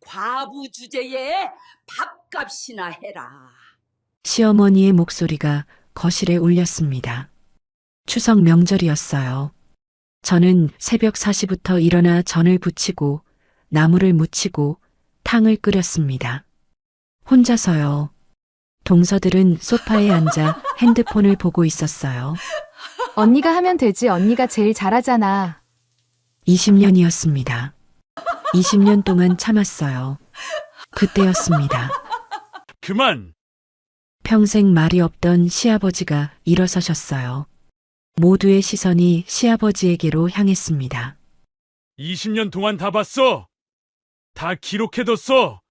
과부 주제에 밥값이나 해라. 시어머니의 목소리가 거실에 울렸습니다. 추석 명절이었어요. 저는 새벽 4시부터 일어나 전을 부치고 나물을 무치고 탕을 끓였습니다. 혼자서요. 동서들은 소파에 앉아 핸드폰을 보고 있었어요. 언니가 하면 되지. 언니가 제일 잘하잖아. 20년이었습니다. 20년 동안 참았어요. 그때였습니다. 그만! 평생 말이 없던 시아버지가 일어서셨어요. 모두의 시선이 시아버지에게로 향했습니다. 20년 동안 다 봤어! 다 기록해뒀어!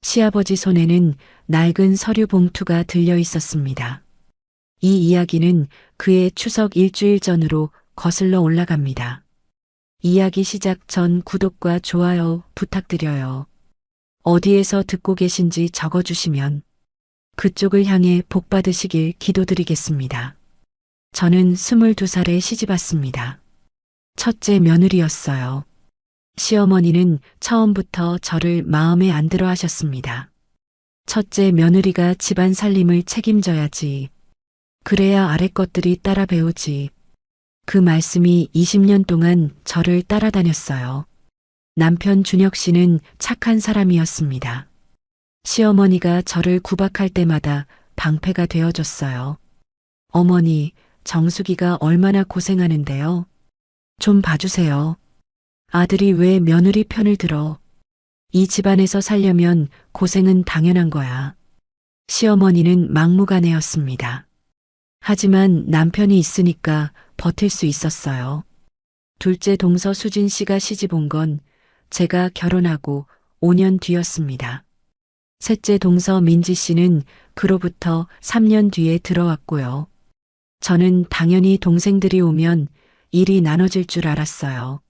시아버지 손에는 낡은 서류 봉투가 들려 있었습니다. 이 이야기는 그의 추석 일주일 전으로 거슬러 올라갑니다. 이야기 시작 전 구독과 좋아요 부탁드려요. 어디에서 듣고 계신지 적어주시면 그쪽을 향해 복 받으시길 기도드리겠습니다. 저는 22살에 시집왔습니다. 첫째 며느리였어요. 시어머니는 처음부터 저를 마음에 안 들어 하셨습니다. 첫째 며느리가 집안 살림을 책임져야지. 그래야 아래 것들이 따라 배우지. 그 말씀이 20년 동안 저를 따라다녔어요. 남편 준혁 씨는 착한 사람이었습니다. 시어머니가 저를 구박할 때마다 방패가 되어줬어요. 어머니, 정숙이가 얼마나 고생하는데요. 좀 봐주세요. 아들이 왜 며느리 편을 들어? 이 집안에서 살려면 고생은 당연한 거야. 시어머니는 막무가내였습니다. 하지만 남편이 있으니까 버틸 수 있었어요. 둘째 동서 수진 씨가 시집 온 건 제가 결혼하고 5년 뒤였습니다. 셋째 동서 민지 씨는 그로부터 3년 뒤에 들어왔고요. 저는 당연히 동생들이 오면 일이 나눠질 줄 알았어요.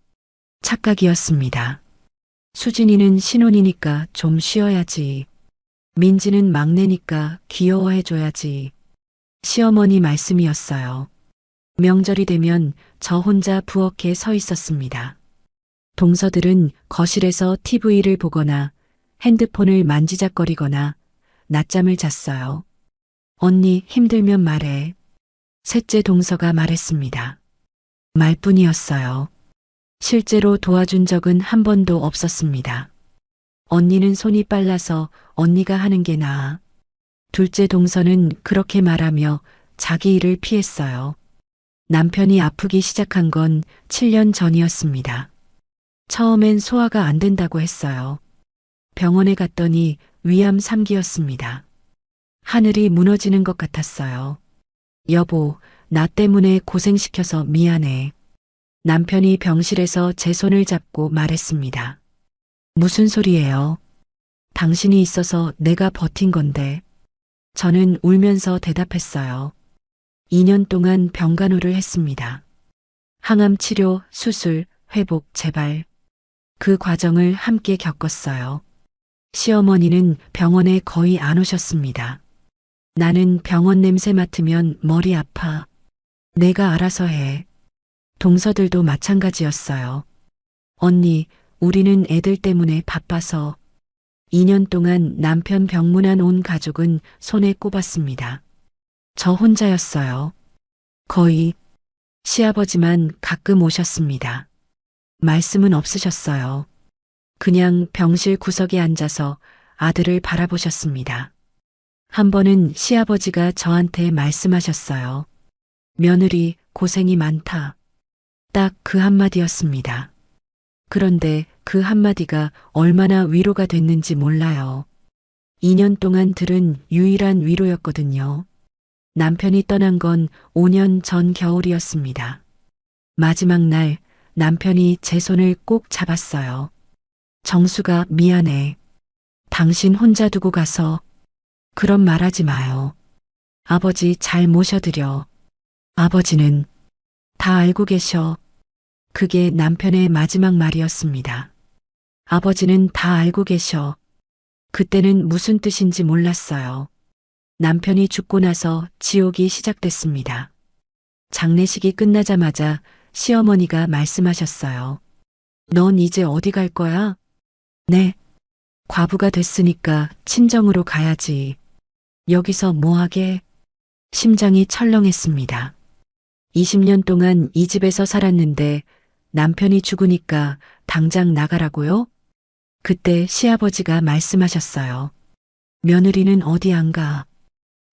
착각이었습니다. 수진이는 신혼이니까 좀 쉬어야지. 민지는 막내니까 귀여워해줘야지. 시어머니 말씀이었어요. 명절이 되면 저 혼자 부엌에 서 있었습니다. 동서들은 거실에서 TV를 보거나 핸드폰을 만지작거리거나 낮잠을 잤어요. 언니 힘들면 말해. 셋째 동서가 말했습니다. 말뿐이었어요. 실제로 도와준 적은 한 번도 없었습니다. 언니는 손이 빨라서 언니가 하는 게 나아. 둘째 동서는 그렇게 말하며 자기 일을 피했어요. 남편이 아프기 시작한 건 7년 전이었습니다. 처음엔 소화가 안 된다고 했어요. 병원에 갔더니 위암 3기였습니다. 하늘이 무너지는 것 같았어요. 여보, 나 때문에 고생시켜서 미안해. 남편이 병실에서 제 손을 잡고 말했습니다. 무슨 소리예요? 당신이 있어서 내가 버틴 건데. 저는 울면서 대답했어요. 2년 동안 병간호를 했습니다. 항암 치료, 수술, 회복, 재발. 그 과정을 함께 겪었어요. 시어머니는 병원에 거의 안 오셨습니다. 나는 병원 냄새 맡으면 머리 아파. 내가 알아서 해. 동서들도 마찬가지였어요. 언니, 우리는 애들 때문에 바빠서. 2년 동안 남편 병문안 온 가족은 손에 꼽았습니다. 저 혼자였어요. 거의. 시아버지만 가끔 오셨습니다. 말씀은 없으셨어요. 그냥 병실 구석에 앉아서 아들을 바라보셨습니다. 한 번은 시아버지가 저한테 말씀하셨어요. 며느리 고생이 많다. 딱 그 한마디였습니다. 그런데 그 한마디가 얼마나 위로가 됐는지 몰라요. 2년 동안 들은 유일한 위로였거든요. 남편이 떠난 건 5년 전 겨울이었습니다. 마지막 날 남편이 제 손을 꼭 잡았어요. 정수가 미안해. 당신 혼자 두고 가서. 그런 말 하지 마요. 아버지 잘 모셔드려. 아버지는 다 알고 계셔. 그게 남편의 마지막 말이었습니다. 아버지는 다 알고 계셔. 그때는 무슨 뜻인지 몰랐어요. 남편이 죽고 나서 지옥이 시작됐습니다. 장례식이 끝나자마자 시어머니가 말씀하셨어요. 넌 이제 어디 갈 거야? 네. 과부가 됐으니까 친정으로 가야지. 여기서 뭐하게? 심장이 철렁했습니다. 20년 동안 이 집에서 살았는데 남편이 죽으니까 당장 나가라고요? 그때 시아버지가 말씀하셨어요. 며느리는 어디 안 가?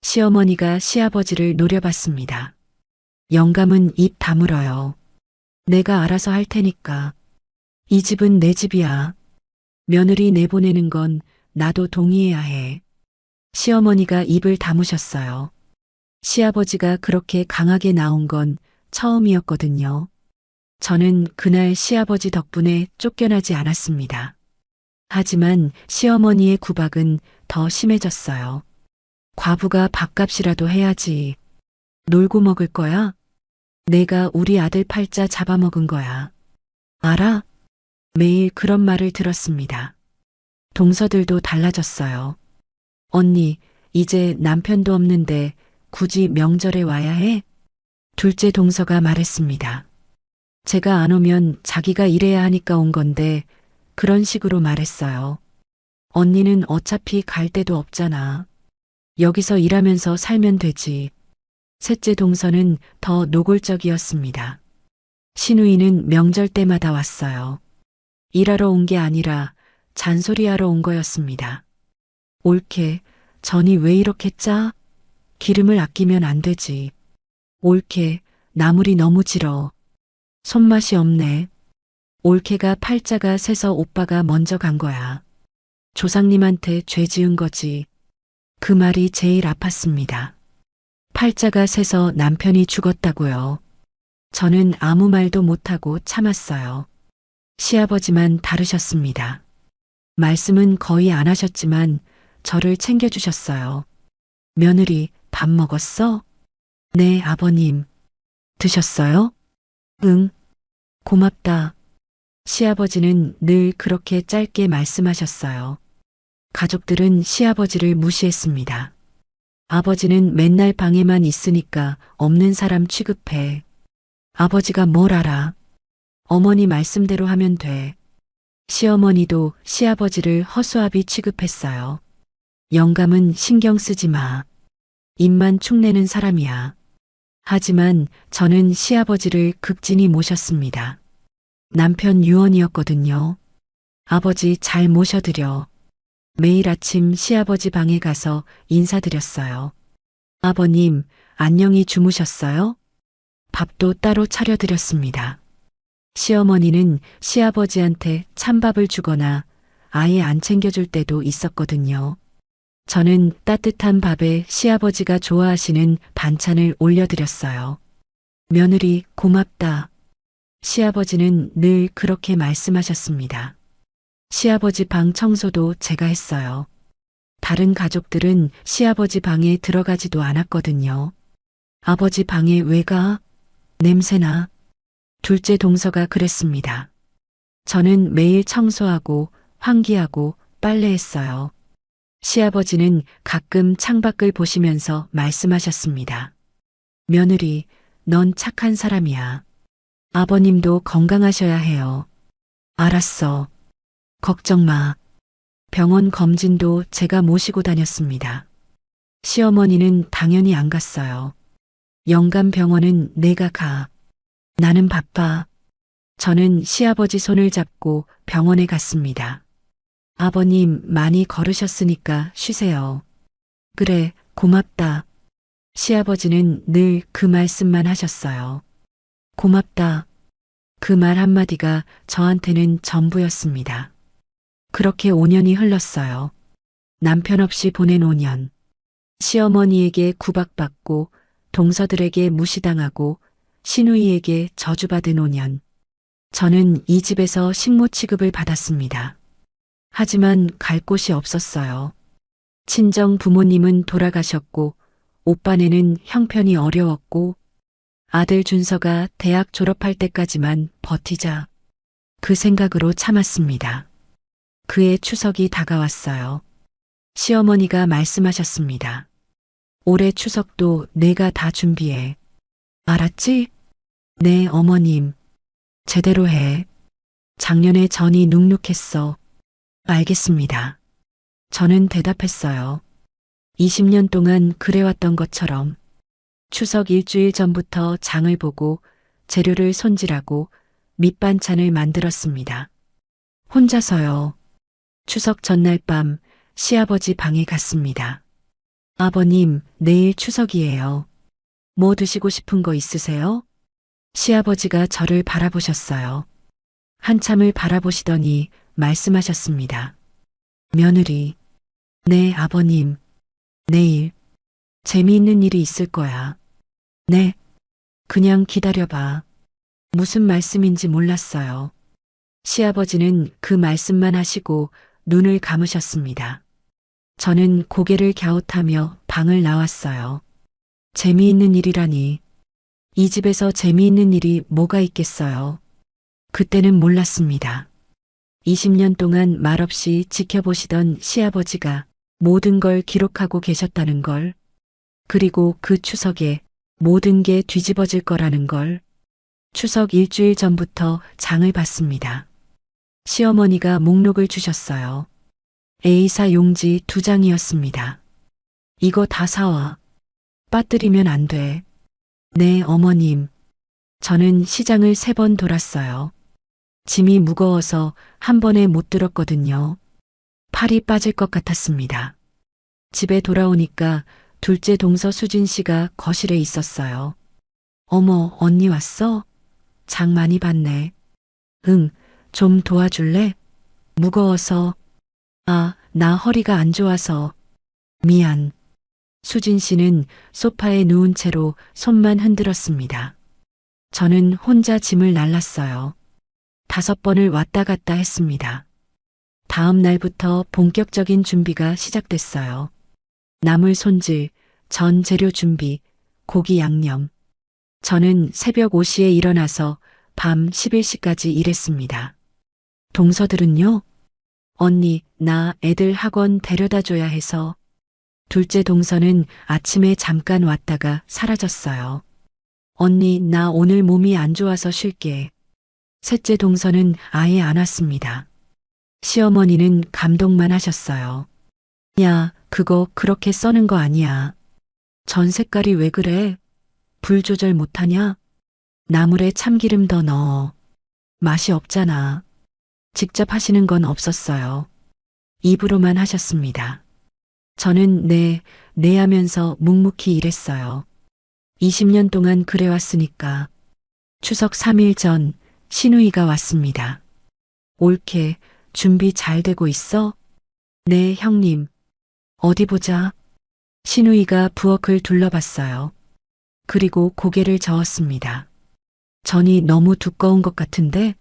시어머니가 시아버지를 노려봤습니다. 영감은 입 다물어요. 내가 알아서 할 테니까. 이 집은 내 집이야. 며느리 내보내는 건 나도 동의해야 해. 시어머니가 입을 다무셨어요. 시아버지가 그렇게 강하게 나온 건 처음이었거든요. 저는 그날 시아버지 덕분에 쫓겨나지 않았습니다. 하지만 시어머니의 구박은 더 심해졌어요. 과부가 밥값이라도 해야지. 놀고 먹을 거야? 내가 우리 아들 팔자 잡아먹은 거야. 알아? 매일 그런 말을 들었습니다. 동서들도 달라졌어요. 언니, 이제 남편도 없는데 굳이 명절에 와야 해? 둘째 동서가 말했습니다. 제가 안 오면 자기가 일해야 하니까 온 건데 그런 식으로 말했어요. 언니는 어차피 갈 데도 없잖아. 여기서 일하면서 살면 되지. 셋째 동서는 더 노골적이었습니다. 시누이는 명절 때마다 왔어요. 일하러 온 게 아니라 잔소리하러 온 거였습니다. 옳게, 전이 왜 이렇게 짜? 기름을 아끼면 안 되지. 옳게, 나물이 너무 질어. 손맛이 없네. 올케가 팔자가 세서 오빠가 먼저 간 거야. 조상님한테 죄 지은 거지. 그 말이 제일 아팠습니다. 팔자가 세서 남편이 죽었다고요. 저는 아무 말도 못하고 참았어요. 시아버지만 다르셨습니다. 말씀은 거의 안 하셨지만 저를 챙겨주셨어요. 며느리, 밥 먹었어? 네, 아버님. 드셨어요? 응. 고맙다. 시아버지는 늘 그렇게 짧게 말씀하셨어요. 가족들은 시아버지를 무시했습니다. 아버지는 맨날 방에만 있으니까 없는 사람 취급해. 아버지가 뭘 알아? 어머니 말씀대로 하면 돼. 시어머니도 시아버지를 허수아비 취급했어요. 영감은 신경 쓰지 마. 입만 축내는 사람이야. 하지만 저는 시아버지를 극진히 모셨습니다. 남편 유언이었거든요. 아버지 잘 모셔드려. 매일 아침 시아버지 방에 가서 인사드렸어요. 아버님, 안녕히 주무셨어요? 밥도 따로 차려드렸습니다. 시어머니는 시아버지한테 찬밥을 주거나 아예 안 챙겨줄 때도 있었거든요. 저는 따뜻한 밥에 시아버지가 좋아하시는 반찬을 올려드렸어요. 며느리 고맙다. 시아버지는 늘 그렇게 말씀하셨습니다. 시아버지 방 청소도 제가 했어요. 다른 가족들은 시아버지 방에 들어가지도 않았거든요. 아버지 방에 왜 가? 냄새나. 둘째 동서가 그랬습니다. 저는 매일 청소하고 환기하고 빨래했어요. 시아버지는 가끔 창밖을 보시면서 말씀하셨습니다. 며느리, 넌 착한 사람이야. 아버님도 건강하셔야 해요. 알았어. 걱정 마. 병원 검진도 제가 모시고 다녔습니다. 시어머니는 당연히 안 갔어요. 영감 병원은 내가 가. 나는 바빠. 저는 시아버지 손을 잡고 병원에 갔습니다. 아버님 많이 걸으셨으니까 쉬세요. 그래, 고맙다. 시아버지는 늘 그 말씀만 하셨어요. 고맙다. 그 말 한마디가 저한테는 전부였습니다. 그렇게 5년이 흘렀어요. 남편 없이 보낸 5년. 시어머니에게 구박받고 동서들에게 무시당하고 시누이에게 저주받은 5년. 저는 이 집에서 식모 취급을 받았습니다. 하지만 갈 곳이 없었어요. 친정 부모님은 돌아가셨고 오빠네는 형편이 어려웠고 아들 준서가 대학 졸업할 때까지만 버티자. 그 생각으로 참았습니다. 그의 추석이 다가왔어요. 시어머니가 말씀하셨습니다. 올해 추석도 내가 다 준비해. 알았지? 네, 어머님. 제대로 해. 작년에 전이 눅눅했어. 알겠습니다. 저는 대답했어요. 20년 동안 그래왔던 것처럼. 추석 일주일 전부터 장을 보고 재료를 손질하고 밑반찬을 만들었습니다. 혼자서요. 추석 전날 밤 시아버지 방에 갔습니다. 아버님, 내일 추석이에요. 뭐 드시고 싶은 거 있으세요? 시아버지가 저를 바라보셨어요. 한참을 바라보시더니 말씀하셨습니다. 며느리. 네, 아버님. 내일 재미있는 일이 있을 거야. 네. 그냥 기다려봐. 무슨 말씀인지 몰랐어요. 시아버지는 그 말씀만 하시고 눈을 감으셨습니다. 저는 고개를 갸웃하며 방을 나왔어요. 재미있는 일이라니. 이 집에서 재미있는 일이 뭐가 있겠어요. 그때는 몰랐습니다. 20년 동안 말없이 지켜보시던 시아버지가 모든 걸 기록하고 계셨다는 걸, 그리고 그 추석에 모든 게 뒤집어질 거라는 걸. 추석 일주일 전부터 장을 봤습니다. 시어머니가 목록을 주셨어요. A사 용지 2장이었습니다. 이거 다 사와. 빠뜨리면 안 돼. 네, 어머님. 저는 시장을 3번 돌았어요. 짐이 무거워서 한 번에 못 들었거든요. 팔이 빠질 것 같았습니다. 집에 돌아오니까 둘째 동서 수진 씨가 거실에 있었어요. 어머, 언니 왔어? 장 많이 봤네. 응, 좀 도와줄래? 무거워서. 아, 나 허리가 안 좋아서. 미안. 수진 씨는 소파에 누운 채로 손만 흔들었습니다. 저는 혼자 짐을 날랐어요. 5번을 왔다 갔다 했습니다. 다음 날부터 본격적인 준비가 시작됐어요. 나물 손질, 전 재료 준비, 고기 양념. 저는 새벽 5시에 일어나서 밤 11시까지 일했습니다. 동서들은요? 언니, 나 애들 학원 데려다 줘야 해서. 둘째 동서는 아침에 잠깐 왔다가 사라졌어요. 언니, 나 오늘 몸이 안 좋아서 쉴게. 셋째 동서는 아예 안 왔습니다. 시어머니는 감동만 하셨어요. 야, 그거 그렇게 써는 거 아니야. 전 색깔이 왜 그래? 불 조절 못하냐? 나물에 참기름 더 넣어. 맛이 없잖아. 직접 하시는 건 없었어요. 입으로만 하셨습니다. 저는 네 하면서 묵묵히 일했어요. 20년 동안 그래왔으니까. 추석 3일 전 신우이가 왔습니다. 올케, 준비 잘 되고 있어? 네, 형님. 어디 보자. 신우이가 부엌을 둘러봤어요. 그리고 고개를 저었습니다. 전이 너무 두꺼운 것 같은데?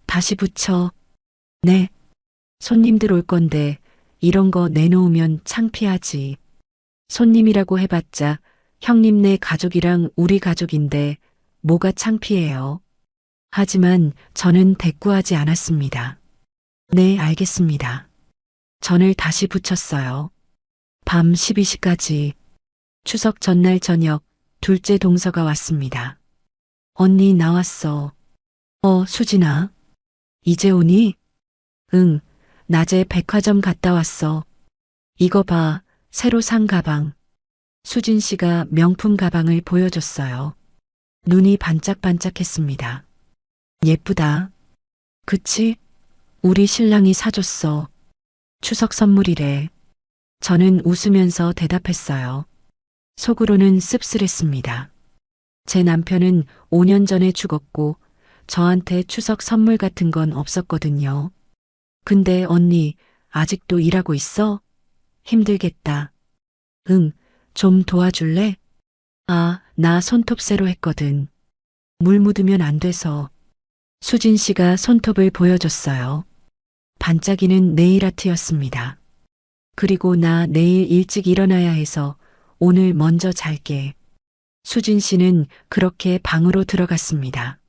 다시 붙여. 네. 손님들 올 건데 이런 거 내놓으면 창피하지. 손님이라고 해봤자 형님네 가족이랑 우리 가족인데 뭐가 창피해요. 하지만 저는 대꾸하지 않았습니다. 네, 알겠습니다. 전을 다시 붙였어요. 밤 12시까지. 추석 전날 저녁 둘째 동서가 왔습니다. 언니 나왔어. 수진아. 이제 오니? 응, 낮에 백화점 갔다 왔어. 이거 봐, 새로 산 가방. 수진 씨가 명품 가방을 보여줬어요. 눈이 반짝반짝했습니다. 예쁘다. 그치? 우리 신랑이 사줬어. 추석 선물이래. 저는 웃으면서 대답했어요. 속으로는 씁쓸했습니다. 제 남편은 5년 전에 죽었고 저한테 추석 선물 같은 건 없었거든요. 근데 언니, 아직도 일하고 있어? 힘들겠다. 응, 좀 도와줄래? 아, 나 손톱 새로 했거든. 물 묻으면 안 돼서. 수진 씨가 손톱을 보여줬어요. 반짝이는 네일 아트였습니다. 그리고 나 내일 일찍 일어나야 해서 오늘 먼저 잘게. 수진 씨는 그렇게 방으로 들어갔습니다.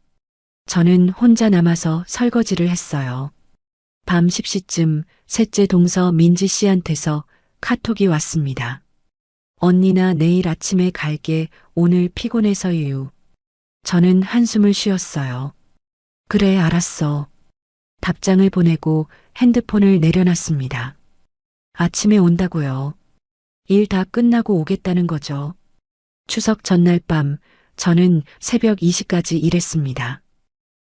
저는 혼자 남아서 설거지를 했어요. 밤 10시쯤 셋째 동서 민지 씨한테서 카톡이 왔습니다. 언니나 내일 아침에 갈게. 오늘 피곤해서유. 저는 한숨을 쉬었어요. 그래, 알았어. 답장을 보내고 핸드폰을 내려놨습니다. 아침에 온다고요. 일 다 끝나고 오겠다는 거죠. 추석 전날 밤 저는 새벽 2시까지 일했습니다.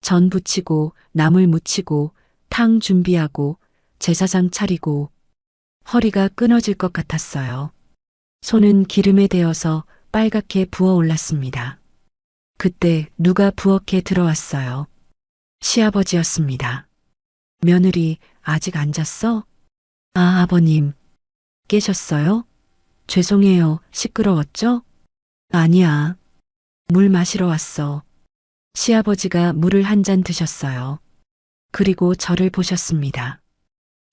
전 부치고 나물 무치고 탕 준비하고 제사상 차리고 허리가 끊어질 것 같았어요. 손은 기름에 데어서 빨갛게 부어올랐습니다. 그때 누가 부엌에 들어왔어요. 시아버지였습니다. 며느리 아직 안 잤어? 아, 아버님. 깨셨어요? 죄송해요. 시끄러웠죠? 아니야. 물 마시러 왔어. 시아버지가 물을 한 잔 드셨어요. 그리고 저를 보셨습니다.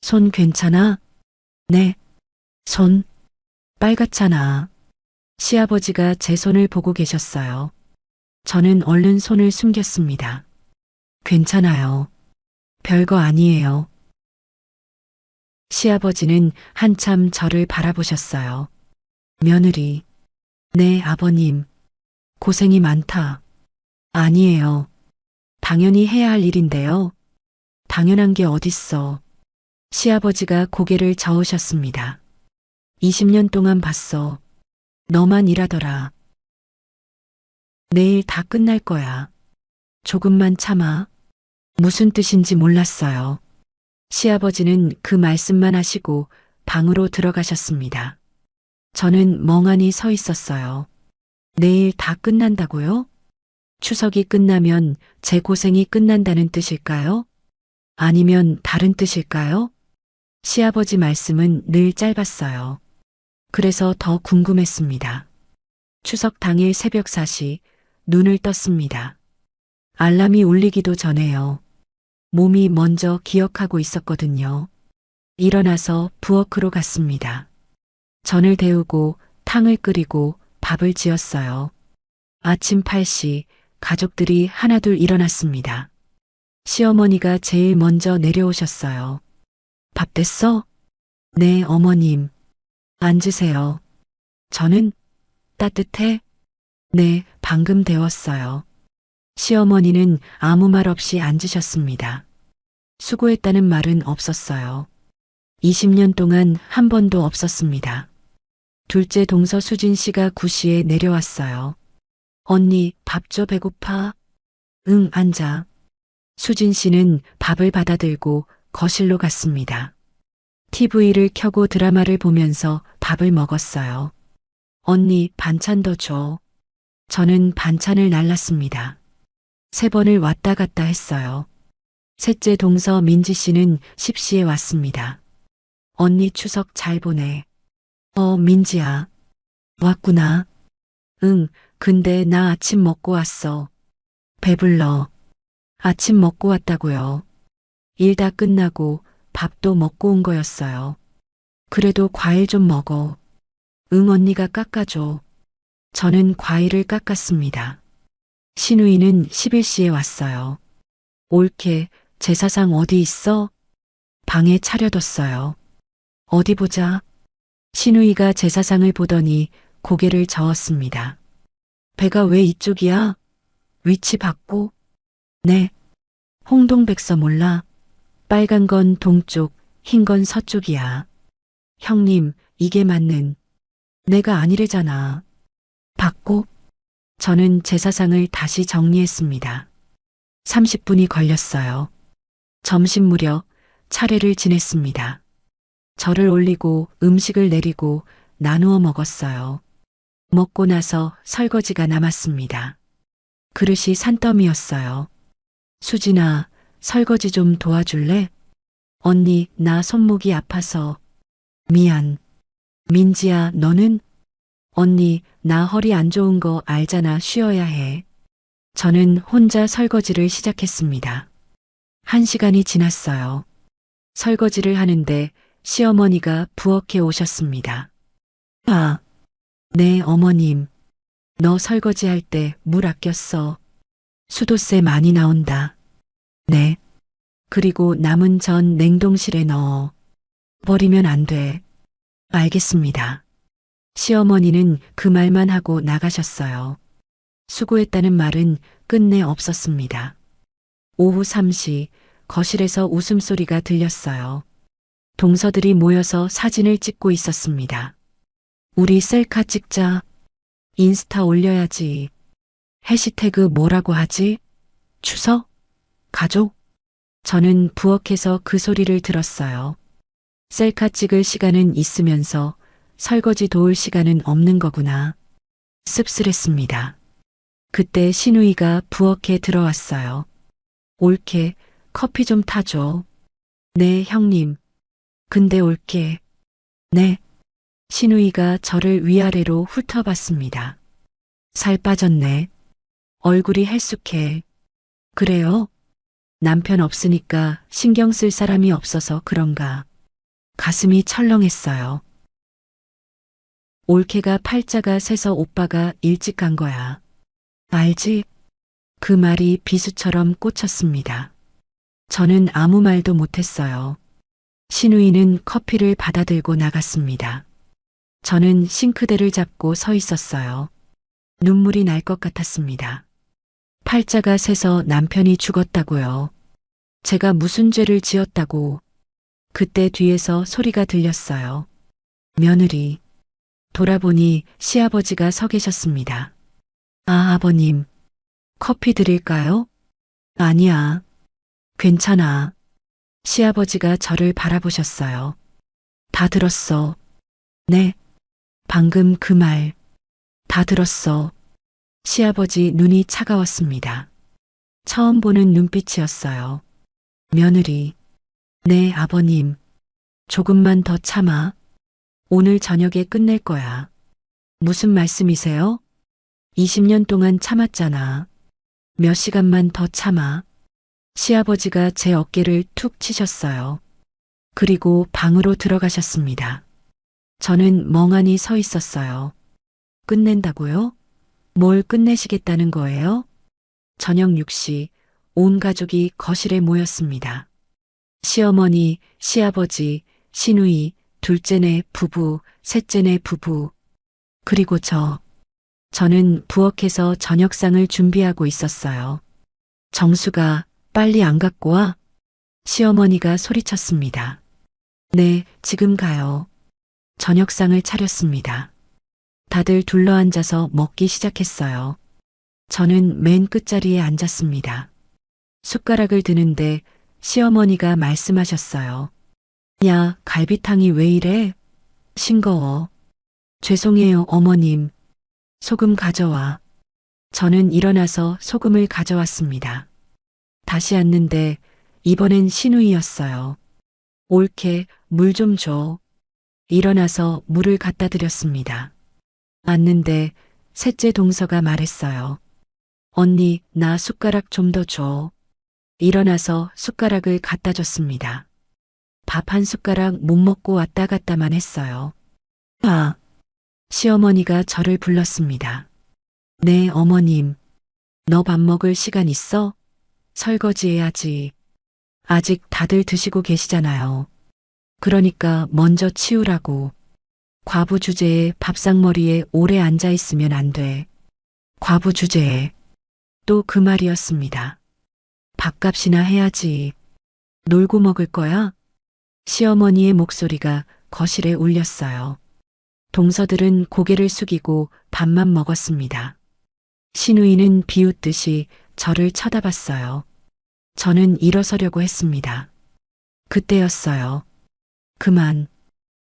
손 괜찮아? 네. 손? 빨갛잖아. 시아버지가 제 손을 보고 계셨어요. 저는 얼른 손을 숨겼습니다. 괜찮아요. 별거 아니에요. 시아버지는 한참 저를 바라보셨어요. 며느리. 네, 아버님. 고생이 많다. 아니에요. 당연히 해야 할 일인데요. 당연한 게 어딨어. 시아버지가 고개를 저으셨습니다. 20년 동안 봤어. 너만 일하더라. 내일 다 끝날 거야. 조금만 참아. 무슨 뜻인지 몰랐어요. 시아버지는 그 말씀만 하시고 방으로 들어가셨습니다. 저는 멍하니 서 있었어요. 내일 다 끝난다고요? 추석이 끝나면 제 고생이 끝난다는 뜻일까요? 아니면 다른 뜻일까요? 시아버지 말씀은 늘 짧았어요. 그래서 더 궁금했습니다. 추석 당일 새벽 4시 눈을 떴습니다. 알람이 울리기도 전에요. 몸이 먼저 기억하고 있었거든요. 일어나서 부엌으로 갔습니다. 전을 데우고 탕을 끓이고 밥을 지었어요. 아침 8시 가족들이 하나둘 일어났습니다. 시어머니가 제일 먼저 내려오셨어요. 밥 됐어? 네, 어머님. 앉으세요. 저는 따뜻해? 네, 방금 데웠어요. 시어머니는 아무 말 없이 앉으셨습니다. 수고했다는 말은 없었어요. 20년 동안 한 번도 없었습니다. 둘째 동서 수진 씨가 9시에 내려왔어요. 언니, 밥 줘. 배고파? 응, 앉아. 수진 씨는 밥을 받아들고 거실로 갔습니다. TV를 켜고 드라마를 보면서 밥을 먹었어요. 언니, 반찬 더 줘. 저는 반찬을 날랐습니다. 3번을 왔다 갔다 했어요. 셋째 동서 민지 씨는 10시에 왔습니다. 언니 추석 잘 보내. 민지야. 왔구나. 응, 근데 나 아침 먹고 왔어. 배불러. 아침 먹고 왔다고요. 일 다 끝나고 밥도 먹고 온 거였어요. 그래도 과일 좀 먹어. 응, 언니가 깎아줘. 저는 과일을 깎았습니다. 신우이는 11시에 왔어요. 옳게 제사상 어디 있어? 방에 차려뒀어요. 어디 보자. 신우이가 제사상을 보더니 고개를 저었습니다. 배가 왜 이쪽이야? 위치 바꿔? 네. 홍동백서 몰라? 빨간 건 동쪽, 흰 건 서쪽이야. 형님, 이게 맞는. 내가 아니래잖아. 바꿔? 저는 제사상을 다시 정리했습니다. 30분이 걸렸어요. 점심 무렵 차례를 지냈습니다. 절을 올리고 음식을 내리고 나누어 먹었어요. 먹고 나서 설거지가 남았습니다. 그릇이 산더미였어요. 수진아, 설거지 좀 도와줄래? 언니, 나 손목이 아파서. 미안. 민지야, 너는? 언니, 나 허리 안 좋은 거 알잖아. 쉬어야 해. 저는 혼자 설거지를 시작했습니다. 1시간이 지났어요. 설거지를 하는데 시어머니가 부엌에 오셨습니다. 아, 네, 어머님. 너 설거지할 때 물 아꼈어. 수도세 많이 나온다. 네. 그리고 남은 전 냉동실에 넣어. 버리면 안 돼. 알겠습니다. 시어머니는 그 말만 하고 나가셨어요. 수고했다는 말은 끝내 없었습니다. 오후 3시 거실에서 웃음소리가 들렸어요. 동서들이 모여서 사진을 찍고 있었습니다. 우리 셀카 찍자. 인스타 올려야지. 해시태그 뭐라고 하지? 추석? 가족? 저는 부엌에서 그 소리를 들었어요. 셀카 찍을 시간은 있으면서 설거지 도울 시간은 없는 거구나. 씁쓸했습니다. 그때 신우이가 부엌에 들어왔어요. 올케, 커피 좀 타줘. 네, 형님. 근데 올케. 네. 신우이가 저를 위아래로 훑어봤습니다. 살 빠졌네. 얼굴이 헬쑥해. 그래요? 남편 없으니까 신경 쓸 사람이 없어서 그런가. 가슴이 철렁했어요. 올케가 팔자가 세서 오빠가 일찍 간 거야. 알지? 그 말이 비수처럼 꽂혔습니다. 저는 아무 말도 못했어요. 신우이는 커피를 받아들고 나갔습니다. 저는 싱크대를 잡고 서 있었어요. 눈물이 날 것 같았습니다. 팔자가 세서 남편이 죽었다고요. 제가 무슨 죄를 지었다고. 그때 뒤에서 소리가 들렸어요. 며느리. 돌아보니 시아버지가 서 계셨습니다. 아, 아버님. 커피 드릴까요? 아니야. 괜찮아. 시아버지가 저를 바라보셨어요. 다 들었어. 네. 방금 그 말. 다 들었어. 시아버지 눈이 차가웠습니다. 처음 보는 눈빛이었어요. 며느리. 네, 아버님. 조금만 더 참아. 오늘 저녁에 끝낼 거야. 무슨 말씀이세요? 20년 동안 참았잖아. 몇 시간만 더 참아. 시아버지가 제 어깨를 툭 치셨어요. 그리고 방으로 들어가셨습니다. 저는 멍하니 서 있었어요. 끝낸다고요? 뭘 끝내시겠다는 거예요? 저녁 6시 온 가족이 거실에 모였습니다. 시어머니, 시아버지, 시누이, 둘째네 부부, 셋째네 부부, 그리고 저는 부엌에서 저녁상을 준비하고 있었어요. 정수가 빨리 안 갖고 와? 시어머니가 소리쳤습니다. 네, 지금 가요. 저녁상을 차렸습니다. 다들 둘러앉아서 먹기 시작했어요. 저는 맨 끝자리에 앉았습니다. 숟가락을 드는데 시어머니가 말씀하셨어요. 야, 갈비탕이 왜 이래? 싱거워. 죄송해요, 어머님. 소금 가져와. 저는 일어나서 소금을 가져왔습니다. 다시 앉는데 이번엔 시누이였어요. 올케, 물 좀 줘. 일어나서 물을 갖다 드렸습니다. 앉는데 셋째 동서가 말했어요. 언니, 나 숟가락 좀 더 줘. 일어나서 숟가락을 갖다 줬습니다. 밥 한 숟가락 못 먹고 왔다 갔다만 했어요. 아, 시어머니가 저를 불렀습니다. 네, 어머님. 너 밥 먹을 시간 있어? 설거지해야지. 아직 다들 드시고 계시잖아요. 그러니까 먼저 치우라고. 과부 주제에 밥상머리에 오래 앉아 있으면 안 돼. 과부 주제에. 또 그 말이었습니다. 밥값이나 해야지. 놀고 먹을 거야? 시어머니의 목소리가 거실에 울렸어요. 동서들은 고개를 숙이고 밥만 먹었습니다. 시누이는 비웃듯이 저를 쳐다봤어요. 저는 일어서려고 했습니다. 그때였어요. 그만.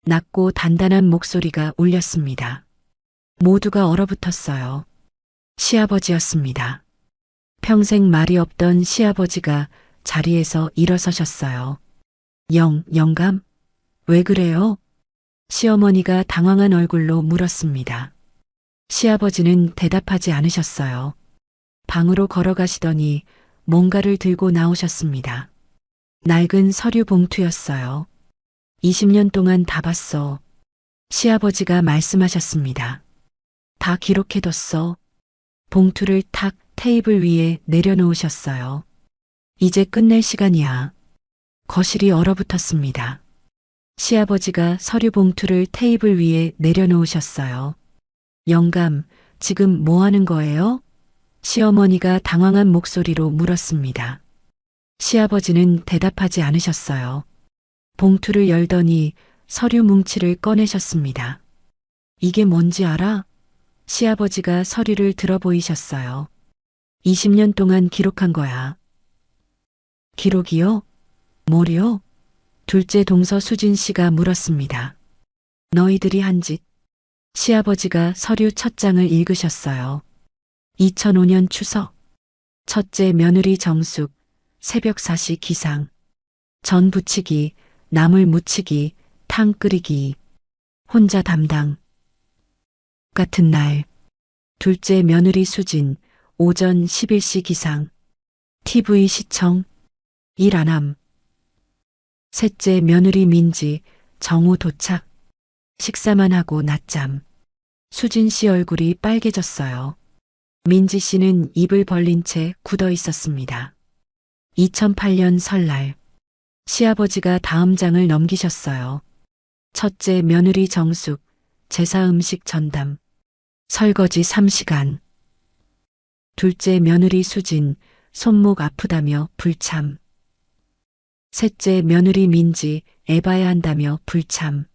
낮고 단단한 목소리가 울렸습니다. 모두가 얼어붙었어요. 시아버지였습니다. 평생 말이 없던 시아버지가 자리에서 일어서셨어요. 영감? 왜 그래요? 시어머니가 당황한 얼굴로 물었습니다. 시아버지는 대답하지 않으셨어요. 방으로 걸어가시더니 뭔가를 들고 나오셨습니다. 낡은 서류 봉투였어요. 20년 동안 다 봤어. 시아버지가 말씀하셨습니다. 다 기록해뒀어. 봉투를 탁 테이블 위에 내려놓으셨어요. 이제 끝낼 시간이야. 거실이 얼어붙었습니다. 시아버지가 서류 봉투를 테이블 위에 내려놓으셨어요. 영감, 지금 뭐 하는 거예요? 시어머니가 당황한 목소리로 물었습니다. 시아버지는 대답하지 않으셨어요. 봉투를 열더니 서류 뭉치를 꺼내셨습니다. 이게 뭔지 알아? 시아버지가 서류를 들어 보이셨어요. 20년 동안 기록한 거야. 기록이요? 뭐요? 둘째 동서 수진 씨가 물었습니다. 너희들이 한 짓. 시아버지가 서류 첫 장을 읽으셨어요. 2005년 추석. 첫째 며느리 정숙, 새벽 4시 기상. 전 부치기, 나물 무치기, 탕 끓이기. 혼자 담당. 같은 날. 둘째 며느리 수진, 오전 11시 기상. TV 시청. 일 안 함. 셋째 며느리 민지, 정오 도착. 식사만 하고 낮잠. 수진 씨 얼굴이 빨개졌어요. 민지 씨는 입을 벌린 채 굳어 있었습니다. 2008년 설날. 시아버지가 다음 장을 넘기셨어요. 첫째 며느리 정숙, 제사 음식 전담. 설거지 3시간. 둘째 며느리 수진, 손목 아프다며 불참. 셋째 며느리 민지, 애 봐야 한다며 불참.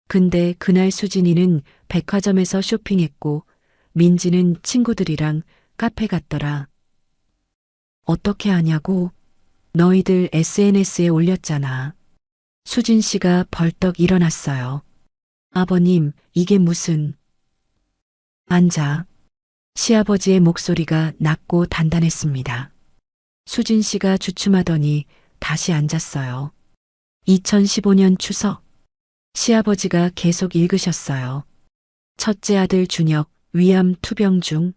근데 그날 수진이는 백화점에서 쇼핑했고 민지는 친구들이랑 카페 갔더라. 어떻게 하냐고? 너희들 SNS에 올렸잖아. 수진 씨가 벌떡 일어났어요. 아버님, 이게 무슨... 앉아. 시아버지의 목소리가 낮고 단단했습니다. 수진 씨가 주춤하더니 다시 앉았어요. 2015년 추석. 시아버지가 계속 읽으셨어요. 첫째 아들 준혁, 위암 투병 중.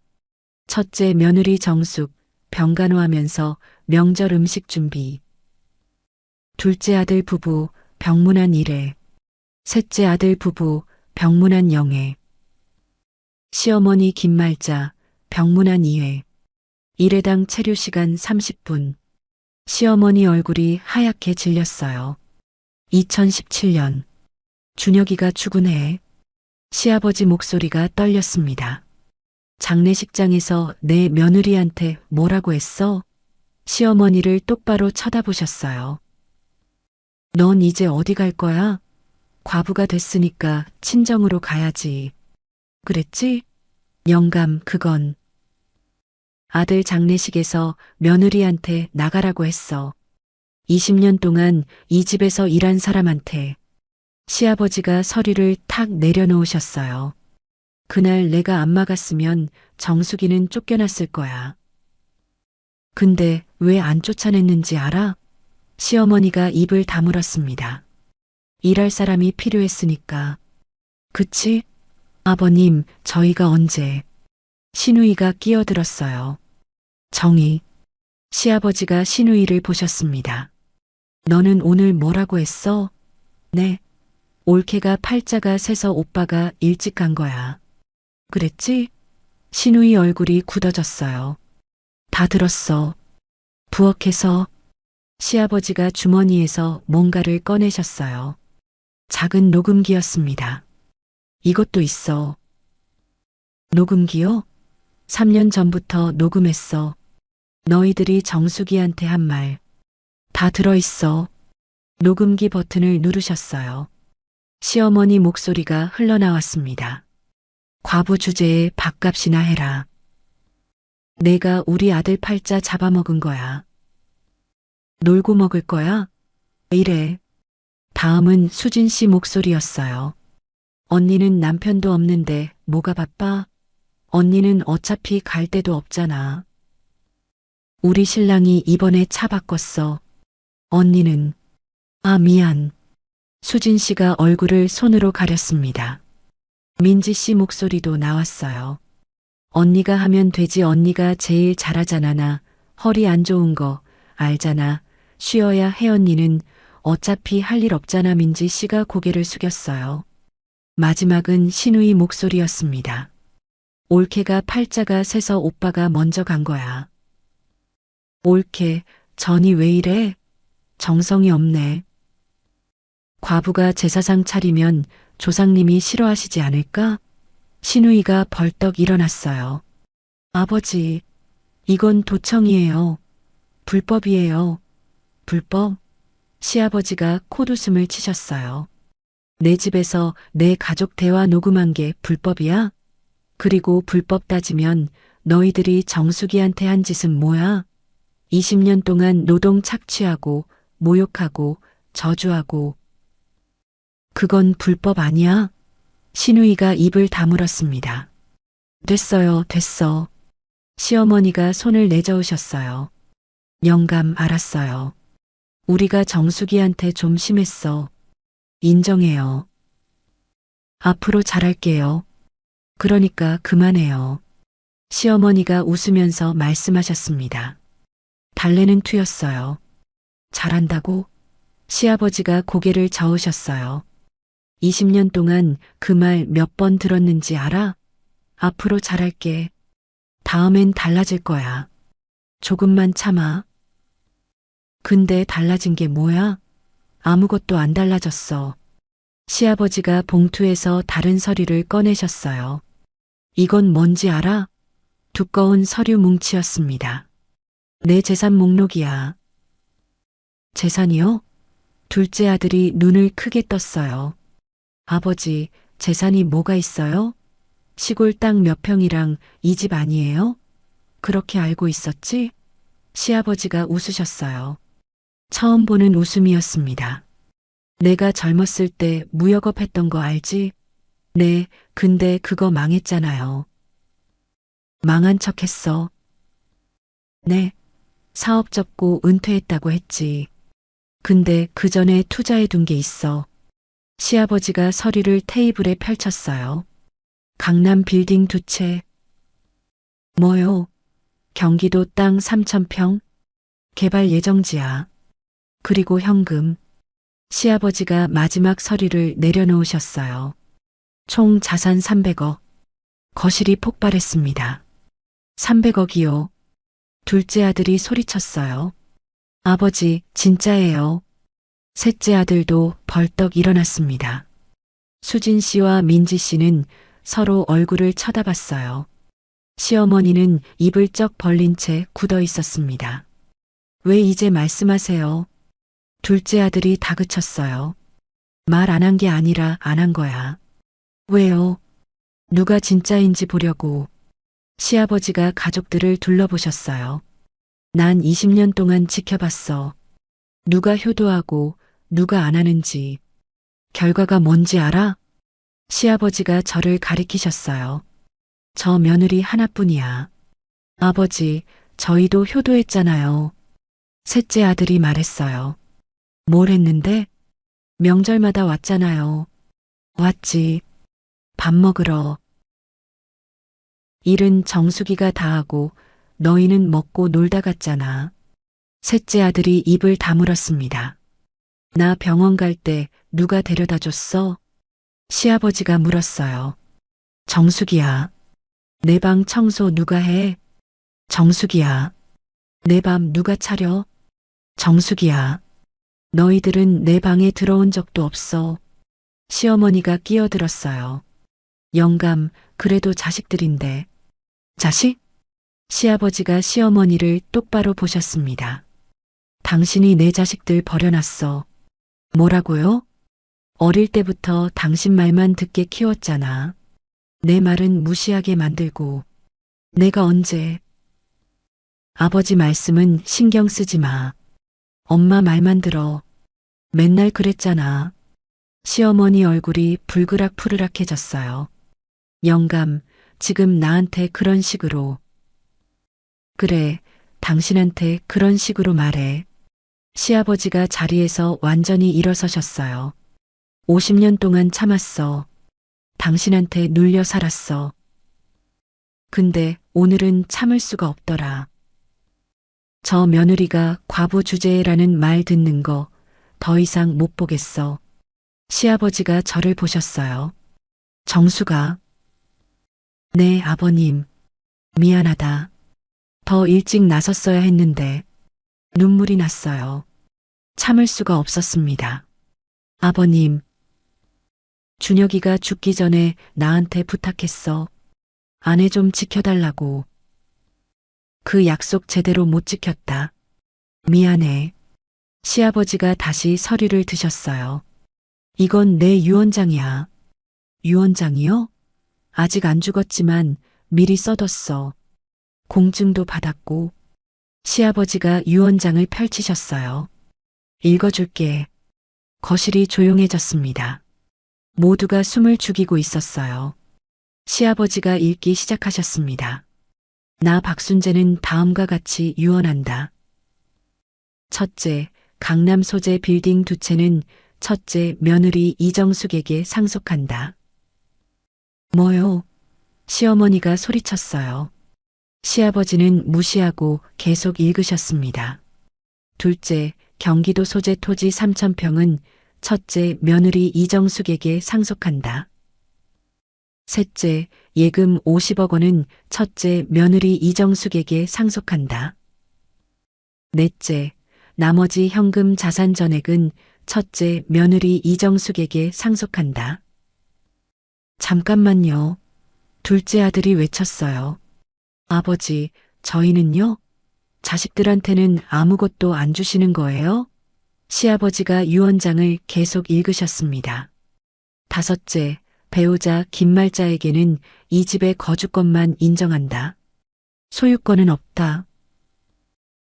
첫째 며느리 정숙, 병간호하면서 명절 음식 준비. 둘째 아들 부부, 병문안 1회. 셋째 아들 부부, 병문안 0회. 시어머니 김말자, 병문안 2회. 1회당 체류 시간 30분. 시어머니 얼굴이 하얗게 질렸어요. 2017년. 준혁이가 출근해. 시아버지 목소리가 떨렸습니다. 장례식장에서 내 며느리한테 뭐라고 했어? 시어머니를 똑바로 쳐다보셨어요. 넌 이제 어디 갈 거야? 과부가 됐으니까 친정으로 가야지. 그랬지? 영감, 그건. 아들 장례식에서 며느리한테 나가라고 했어. 20년 동안 이 집에서 일한 사람한테. 시아버지가 서류를 탁 내려놓으셨어요. 그날 내가 안 막았으면 정숙이는 쫓겨났을 거야. 근데 왜 안 쫓아냈는지 알아? 시어머니가 입을 다물었습니다. 일할 사람이 필요했으니까. 그치? 아버님, 저희가 언제? 신우이가 끼어들었어요. 정희. 시아버지가 신우이를 보셨습니다. 너는 오늘 뭐라고 했어? 네. 올케가 팔자가 새서 오빠가 일찍 간 거야. 그랬지? 신우이 얼굴이 굳어졌어요. 다 들었어. 부엌에서 시아버지가 주머니에서 뭔가를 꺼내셨어요. 작은 녹음기였습니다. 이것도 있어. 녹음기요? 3년 전부터 녹음했어. 너희들이 정숙이한테 한 말. 다 들어있어. 녹음기 버튼을 누르셨어요. 시어머니 목소리가 흘러나왔습니다. 과부 주제에 밥값이나 해라. 내가 우리 아들 팔자 잡아먹은 거야. 놀고 먹을 거야? 이래. 다음은 수진 씨 목소리였어요. 언니는 남편도 없는데 뭐가 바빠? 언니는 어차피 갈 데도 없잖아. 우리 신랑이 이번에 차 바꿨어. 언니는. 아, 미안. 수진 씨가 얼굴을 손으로 가렸습니다. 민지 씨 목소리도 나왔어요. 언니가 하면 되지. 언니가 제일 잘하잖아. 나 허리 안 좋은 거 알잖아. 쉬어야 해. 언니는 어차피 할 일 없잖아. 민지 씨가 고개를 숙였어요. 마지막은 신우이 목소리였습니다. 올케가 팔자가 새서 오빠가 먼저 간 거야. 올케, 전이 왜 이래? 정성이 없네. 과부가 제사상 차리면 조상님이 싫어하시지 않을까? 신우이가 벌떡 일어났어요. 아버지, 이건 도청이에요. 불법이에요. 불법? 시아버지가 콧웃음을 치셨어요. 내 집에서 내 가족 대화 녹음한 게 불법이야? 그리고 불법 따지면 너희들이 정수기한테 한 짓은 뭐야? 20년 동안 노동 착취하고 모욕하고 저주하고 그건 불법 아니야? 신우이가 입을 다물었습니다. 됐어요, 됐어. 시어머니가 손을 내저으셨어요. 영감, 알았어요. 우리가 정수기한테 좀 심했어. 인정해요. 앞으로 잘할게요. 그러니까 그만해요. 시어머니가 웃으면서 말씀하셨습니다. 달래는 투였어요. 잘한다고? 시아버지가 고개를 저으셨어요. 20년 동안 그 말 몇 번 들었는지 알아? 앞으로 잘할게. 다음엔 달라질 거야. 조금만 참아. 근데 달라진 게 뭐야? 아무것도 안 달라졌어. 시아버지가 봉투에서 다른 서류를 꺼내셨어요. 이건 뭔지 알아? 두꺼운 서류 뭉치였습니다. 내 재산 목록이야. 재산이요? 둘째 아들이 눈을 크게 떴어요. 아버지, 재산이 뭐가 있어요? 시골 땅 몇 평이랑 이 집 아니에요? 그렇게 알고 있었지? 시아버지가 웃으셨어요. 처음 보는 웃음이었습니다. 내가 젊었을 때 무역업 했던 거 알지? 네, 근데 그거 망했잖아요. 망한 척 했어. 네, 사업 접고 은퇴했다고 했지. 근데 그 전에 투자해 둔 게 있어. 시아버지가 서류를 테이블에 펼쳤어요. 강남 빌딩 2채. 뭐요? 경기도 땅 3,000평? 개발 예정지야. 그리고 현금. 시아버지가 마지막 서류를 내려놓으셨어요. 총 자산 300억. 거실이 폭발했습니다. 300억이요. 둘째 아들이 소리쳤어요. 아버지, 진짜예요. 셋째 아들도 벌떡 일어났습니다. 수진 씨와 민지 씨는 서로 얼굴을 쳐다봤어요. 시어머니는 입을 쩍 벌린 채 굳어 있었습니다. 왜 이제 말씀하세요? 둘째 아들이 다그쳤어요. 말 안 한 게 아니라 안 한 거야. 왜요? 누가 진짜인지 보려고. 시아버지가 가족들을 둘러보셨어요. 난 20년 동안 지켜봤어. 누가 효도하고 누가 안 하는지. 결과가 뭔지 알아? 시아버지가 저를 가리키셨어요. 저 며느리 하나뿐이야. 아버지, 저희도 효도했잖아요. 셋째 아들이 말했어요. 뭘 했는데? 명절마다 왔잖아요. 왔지. 밥 먹으러. 일은 정수기가 다 하고 너희는 먹고 놀다 갔잖아. 셋째 아들이 입을 다물었습니다. 나 병원 갈 때 누가 데려다 줬어? 시아버지가 물었어요. 정수기야. 내 방 청소 누가 해? 정수기야. 내 밥 누가 차려? 정수기야. 너희들은 내 방에 들어온 적도 없어. 시어머니가 끼어들었어요. 영감, 그래도 자식들인데. 자식? 시아버지가 시어머니를 똑바로 보셨습니다. 당신이 내 자식들 버려놨어. 뭐라고요? 어릴 때부터 당신 말만 듣게 키웠잖아. 내 말은 무시하게 만들고. 내가 언제? 아버지 말씀은 신경 쓰지 마. 엄마 말만 들어. 맨날 그랬잖아. 시어머니 얼굴이 불그락푸르락해졌어요. 영감, 지금 나한테 그런 식으로. 그래, 당신한테 그런 식으로 말해. 시아버지가 자리에서 완전히 일어서셨어요. 50년 동안 참았어. 당신한테 눌려 살았어. 근데 오늘은 참을 수가 없더라. 저 며느리가 과부 주제라는 말 듣는 거 더 이상 못 보겠어. 시아버지가 저를 보셨어요. 정수가. 네, 아버님. 미안하다. 더 일찍 나섰어야 했는데 눈물이 났어요. 참을 수가 없었습니다. 아버님. 준혁이가 죽기 전에 나한테 부탁했어. 아내 좀 지켜달라고. 그 약속 제대로 못 지켰다. 미안해. 시아버지가 다시 서류를 드셨어요. 이건 내 유언장이야. 유언장이요? 아직 안 죽었지만 미리 써뒀어. 공증도 받았고. 시아버지가 유언장을 펼치셨어요. 읽어줄게. 거실이 조용해졌습니다. 모두가 숨을 죽이고 있었어요. 시아버지가 읽기 시작하셨습니다. 나 박순재는 다음과 같이 유언한다. 첫째, 강남 소재 빌딩 2채는 첫째 며느리 이정숙에게 상속한다. 뭐요? 시어머니가 소리쳤어요. 시아버지는 무시하고 계속 읽으셨습니다. 둘째, 경기도 소재 토지 3,000평은 첫째 며느리 이정숙에게 상속한다. 셋째, 예금 50억 원은 첫째 며느리 이정숙에게 상속한다. 넷째, 나머지 현금 자산 전액은 첫째 며느리 이정숙에게 상속한다. 잠깐만요. 둘째 아들이 외쳤어요. 아버지, 저희는요? 자식들한테는 아무것도 안 주시는 거예요? 시아버지가 유언장을 계속 읽으셨습니다. 다섯째, 배우자 김말자에게는 이 집의 거주권만 인정한다. 소유권은 없다.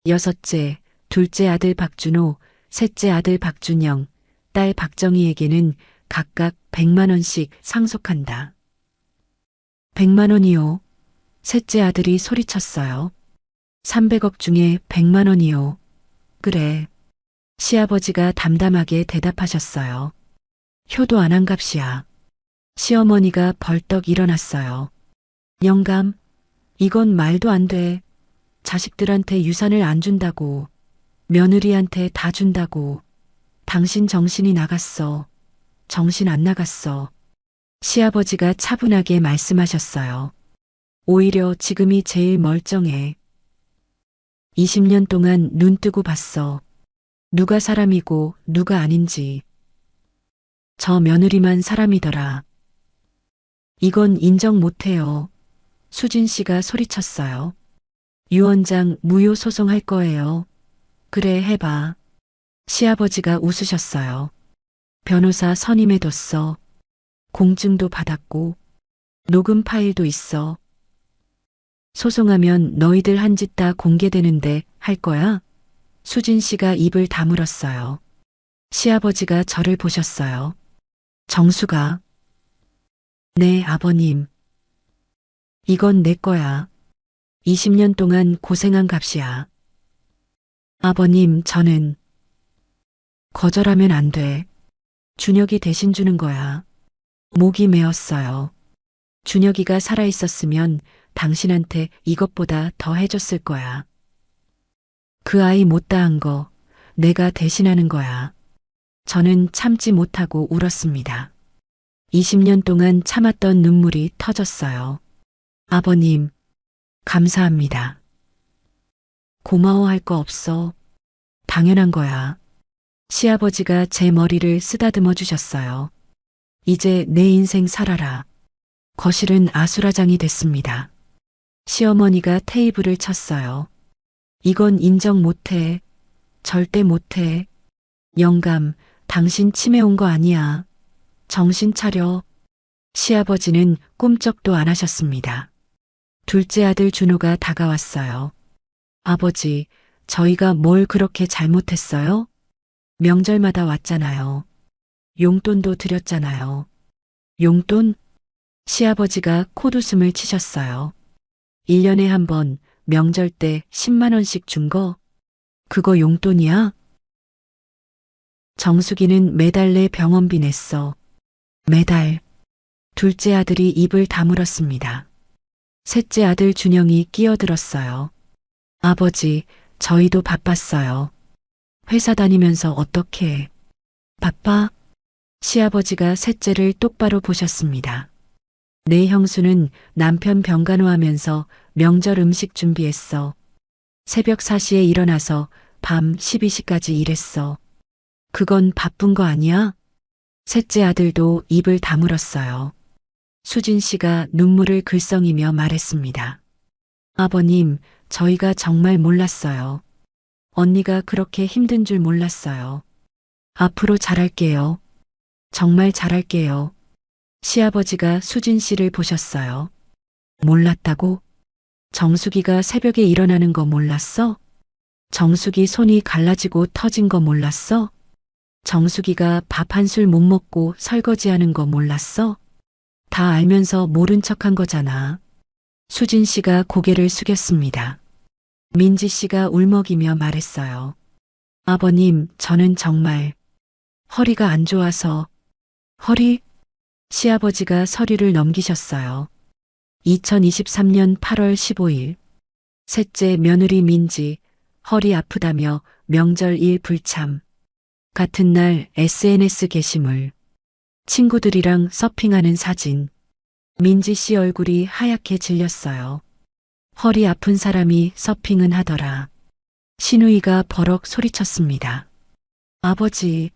여섯째, 둘째 아들 박준호, 셋째 아들 박준영, 딸 박정희에게는 각각 100만 원씩 상속한다. 100만 원이요. 셋째 아들이 소리쳤어요. 300억 중에 100만 원이요. 그래. 시아버지가 담담하게 대답하셨어요. 효도 안 한 값이야. 시어머니가 벌떡 일어났어요. 영감, 이건 말도 안 돼. 자식들한테 유산을 안 준다고. 며느리한테 다 준다고. 당신 정신이 나갔어. 정신 안 나갔어. 시아버지가 차분하게 말씀하셨어요. 오히려 지금이 제일 멀쩡해. 20년 동안 눈 뜨고 봤어. 누가 사람이고 누가 아닌지. 저 며느리만 사람이더라. 이건 인정 못해요. 수진 씨가 소리쳤어요. 유언장 무효 소송할 거예요. 그래, 해봐. 시아버지가 웃으셨어요. 변호사 선임해뒀어. 공증도 받았고 녹음 파일도 있어. 소송하면 너희들 한 짓 다 공개되는데 할 거야? 수진 씨가 입을 다물었어요. 시아버지가 저를 보셨어요. 정수가. 네, 아버님. 이건 내 거야. 20년 동안 고생한 값이야. 아버님, 저는 거절하면 안 돼. 준혁이 대신 주는 거야. 목이 메었어요. 준혁이가 살아있었으면 당신한테 이것보다 더 해줬을 거야. 그 아이 못다한 거 내가 대신하는 거야. 저는 참지 못하고 울었습니다. 20년 동안 참았던 눈물이 터졌어요. 아버님, 감사합니다. 고마워할 거 없어. 당연한 거야. 시아버지가 제 머리를 쓰다듬어 주셨어요. 이제 내 인생 살아라. 거실은 아수라장이 됐습니다. 시어머니가 테이블을 쳤어요. 이건 인정 못해. 절대 못해. 영감, 당신 치매 온 거 아니야. 정신 차려. 시아버지는 꿈쩍도 안 하셨습니다. 둘째 아들 준호가 다가왔어요. 아버지, 저희가 뭘 그렇게 잘못했어요? 명절마다 왔잖아요. 용돈도 드렸잖아요. 용돈? 시아버지가 콧웃음을 치셨어요. 1년에 한 번 명절 때 10만 원씩 준 거? 그거 용돈이야? 정숙이는 매달 내 병원비 냈어. 매달. 둘째 아들이 입을 다물었습니다. 셋째 아들 준영이 끼어들었어요. 아버지, 저희도 바빴어요. 회사 다니면서 어떻게 바빠? 시아버지가 셋째를 똑바로 보셨습니다. 내 형수는 남편 병간호하면서 명절 음식 준비했어. 새벽 4시에 일어나서 밤 12시까지 일했어. 그건 바쁜 거 아니야? 셋째 아들도 입을 다물었어요. 수진 씨가 눈물을 글썽이며 말했습니다. 아버님, 저희가 정말 몰랐어요. 언니가 그렇게 힘든 줄 몰랐어요. 앞으로 잘할게요. 정말 잘할게요. 시아버지가 수진 씨를 보셨어요. 몰랐다고? 정숙이가 새벽에 일어나는 거 몰랐어? 정숙이 손이 갈라지고 터진 거 몰랐어? 정숙이가 밥 한 술 못 먹고 설거지하는 거 몰랐어? 다 알면서 모른 척한 거잖아. 수진 씨가 고개를 숙였습니다. 민지 씨가 울먹이며 말했어요. 아버님, 저는 정말 허리가 안 좋아서. 허리? 시아버지가 서류를 넘기셨어요. 2023년 8월 15일. 셋째 며느리 민지, 허리 아프다며 명절일 불참. 같은 날 SNS 게시물. 친구들이랑 서핑하는 사진. 민지 씨 얼굴이 하얗게 질렸어요. 허리 아픈 사람이 서핑은 하더라. 신우이가 버럭 소리쳤습니다. 아버지,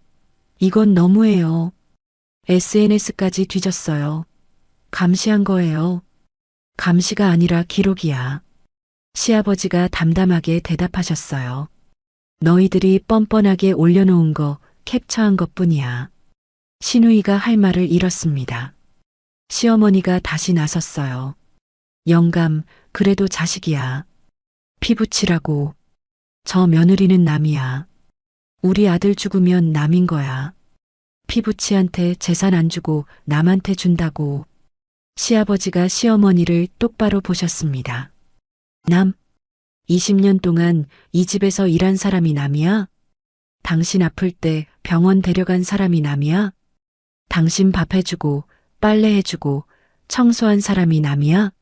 이건 너무해요. SNS까지 뒤졌어요. 감시한 거예요. 감시가 아니라 기록이야. 시아버지가 담담하게 대답하셨어요. 너희들이 뻔뻔하게 올려놓은 거 캡처한 것뿐이야. 신우이가 할 말을 잃었습니다. 시어머니가 다시 나섰어요. 영감, 그래도 자식이야. 피 붙이라고. 저 며느리는 남이야. 우리 아들 죽으면 남인 거야. 피부치한테 재산 안 주고 남한테 준다고. 시아버지가 시어머니를 똑바로 보셨습니다. 남? 20년 동안 이 집에서 일한 사람이 남이야? 당신 아플 때 병원 데려간 사람이 남이야? 당신 밥 해주고 빨래 해주고 청소한 사람이 남이야?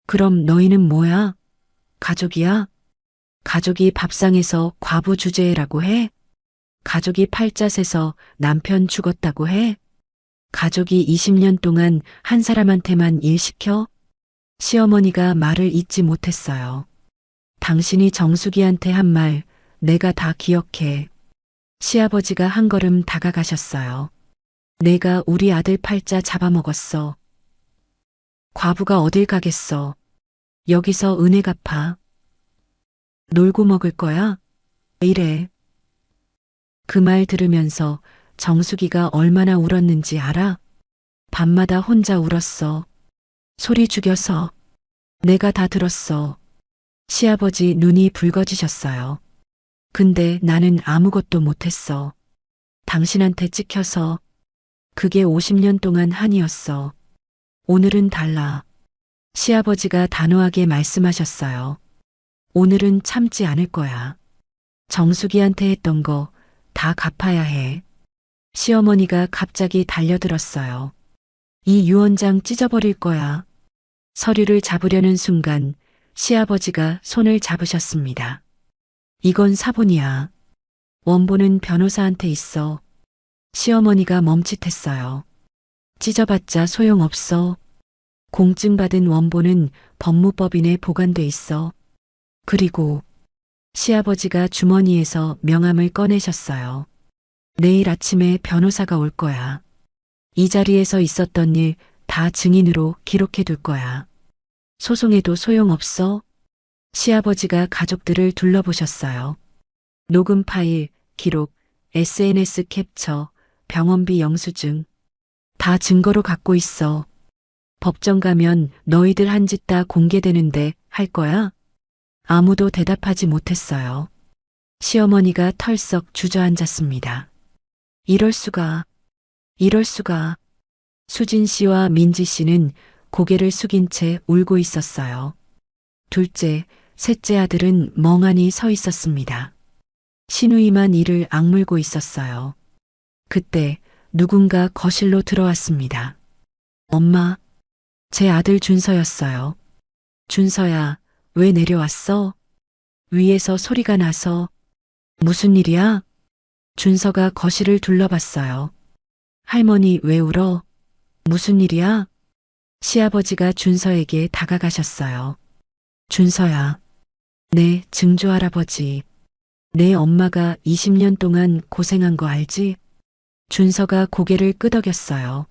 그럼 너희는 뭐야? 가족이야? 가족이 밥상에서 과부 주제라고 해? 가족이 팔자세서 남편 죽었다고 해? 가족이 20년 동안 한 사람한테만 일 시켜? 시어머니가 말을 잇지 못했어요. 당신이 정숙이한테 한 말 내가 다 기억해. 시아버지가 한 걸음 다가가셨어요. 내가 우리 아들 팔자 잡아먹었어. 과부가 어딜 가겠어. 여기서 은혜 갚아. 놀고 먹을 거야? 이래. 그 말 들으면서 정숙이가 얼마나 울었는지 알아? 밤마다 혼자 울었어. 소리 죽여서. 내가 다 들었어. 시아버지 눈이 붉어지셨어요. 근데 나는 아무것도 못했어. 당신한테 찍혀서. 그게 50년 동안 한이었어. 오늘은 달라. 시아버지가 단호하게 말씀하셨어요. 오늘은 참지 않을 거야. 정숙이한테 했던 거 다 갚아야 해. 시어머니가 갑자기 달려들었어요. 이 유언장 찢어버릴 거야. 서류를 잡으려는 순간 시아버지가 손을 잡으셨습니다. 이건 사본이야. 원본은 변호사한테 있어. 시어머니가 멈칫했어요. 찢어봤자 소용없어. 공증받은 원본은 법무법인에 보관돼 있어. 그리고 시아버지가 주머니에서 명함을 꺼내셨어요. 내일 아침에 변호사가 올 거야. 이 자리에서 있었던 일 다 증인으로 기록해 둘 거야. 소송해도 소용없어. 시아버지가 가족들을 둘러보셨어요. 녹음 파일, 기록, SNS 캡처, 병원비 영수증. 다 증거로 갖고 있어. 법정 가면 너희들 한 짓 다 공개되는데 할 거야? 아무도 대답하지 못했어요. 시어머니가 털썩 주저앉았습니다. 이럴 수가. 수진 씨와 민지 씨는 고개를 숙인 채 울고 있었어요. 둘째, 셋째 아들은 멍하니 서 있었습니다. 신우이만 이를 악물고 있었어요. 그때 누군가 거실로 들어왔습니다. 엄마, 제 아들 준서였어요. 준서야, 왜 내려왔어? 위에서 소리가 나서. 무슨 일이야? 준서가 거실을 둘러봤어요. 할머니 왜 울어? 무슨 일이야? 시아버지가 준서에게 다가가셨어요. 준서야. 네, 증조할아버지. 내 엄마가 20년 동안 고생한 거 알지? 준서가 고개를 끄덕였어요.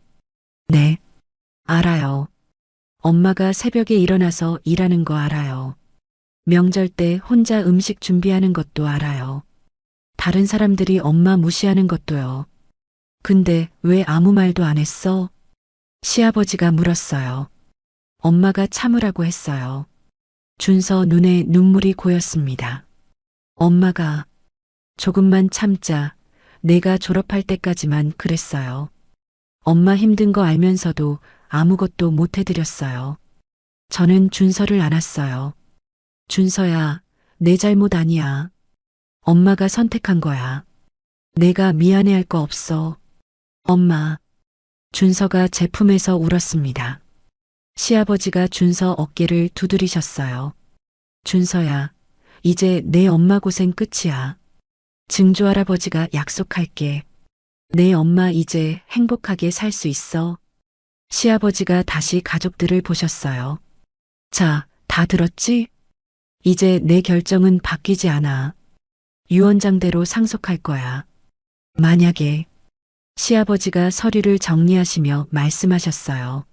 네, 알아요. 엄마가 새벽에 일어나서 일하는 거 알아요. 명절 때 혼자 음식 준비하는 것도 알아요. 다른 사람들이 엄마 무시하는 것도요. 근데 왜 아무 말도 안 했어? 시아버지가 물었어요. 엄마가 참으라고 했어요. 준서 눈에 눈물이 고였습니다. 엄마가 조금만 참자. 내가 졸업할 때까지만 그랬어요. 엄마 힘든 거 알면서도 아무것도 못 해드렸어요. 저는 준서를 안았어요. 준서야, 내 잘못 아니야. 엄마가 선택한 거야. 내가 미안해할 거 없어. 엄마. 준서가 제 품에서 울었습니다. 시아버지가 준서 어깨를 두드리셨어요. 준서야, 이제 내 엄마 고생 끝이야. 증조 할아버지가 약속할게. 내 엄마 이제 행복하게 살 수 있어. 시아버지가 다시 가족들을 보셨어요. 자, 다 들었지? 이제 내 결정은 바뀌지 않아. 유언장대로 상속할 거야. 만약에 시아버지가 서류를 정리하시며 말씀하셨어요.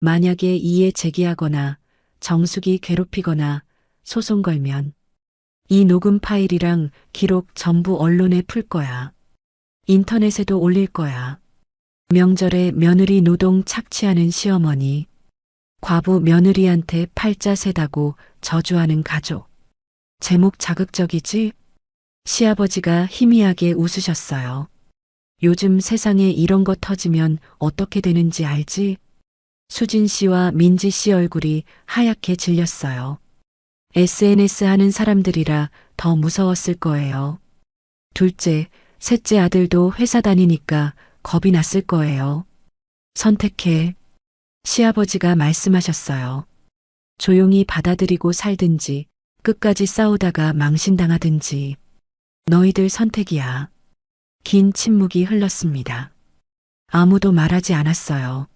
만약에 이에 제기하거나 정숙이 괴롭히거나 소송 걸면 이 녹음 파일이랑 기록 전부 언론에 풀 거야. 인터넷에도 올릴 거야. 명절에 며느리 노동 착취하는 시어머니, 과부 며느리한테 팔자 세다고 저주하는 가족. 제목 자극적이지? 시아버지가 희미하게 웃으셨어요. 요즘 세상에 이런 거 터지면 어떻게 되는지 알지? 수진 씨와 민지 씨 얼굴이 하얗게 질렸어요. SNS 하는 사람들이라 더 무서웠을 거예요. 둘째, 셋째 아들도 회사 다니니까 겁이 났을 거예요. 선택해. 시아버지가 말씀하셨어요. 조용히 받아들이고 살든지 끝까지 싸우다가 망신당하든지. 너희들 선택이야. 긴 침묵이 흘렀습니다. 아무도 말하지 않았어요.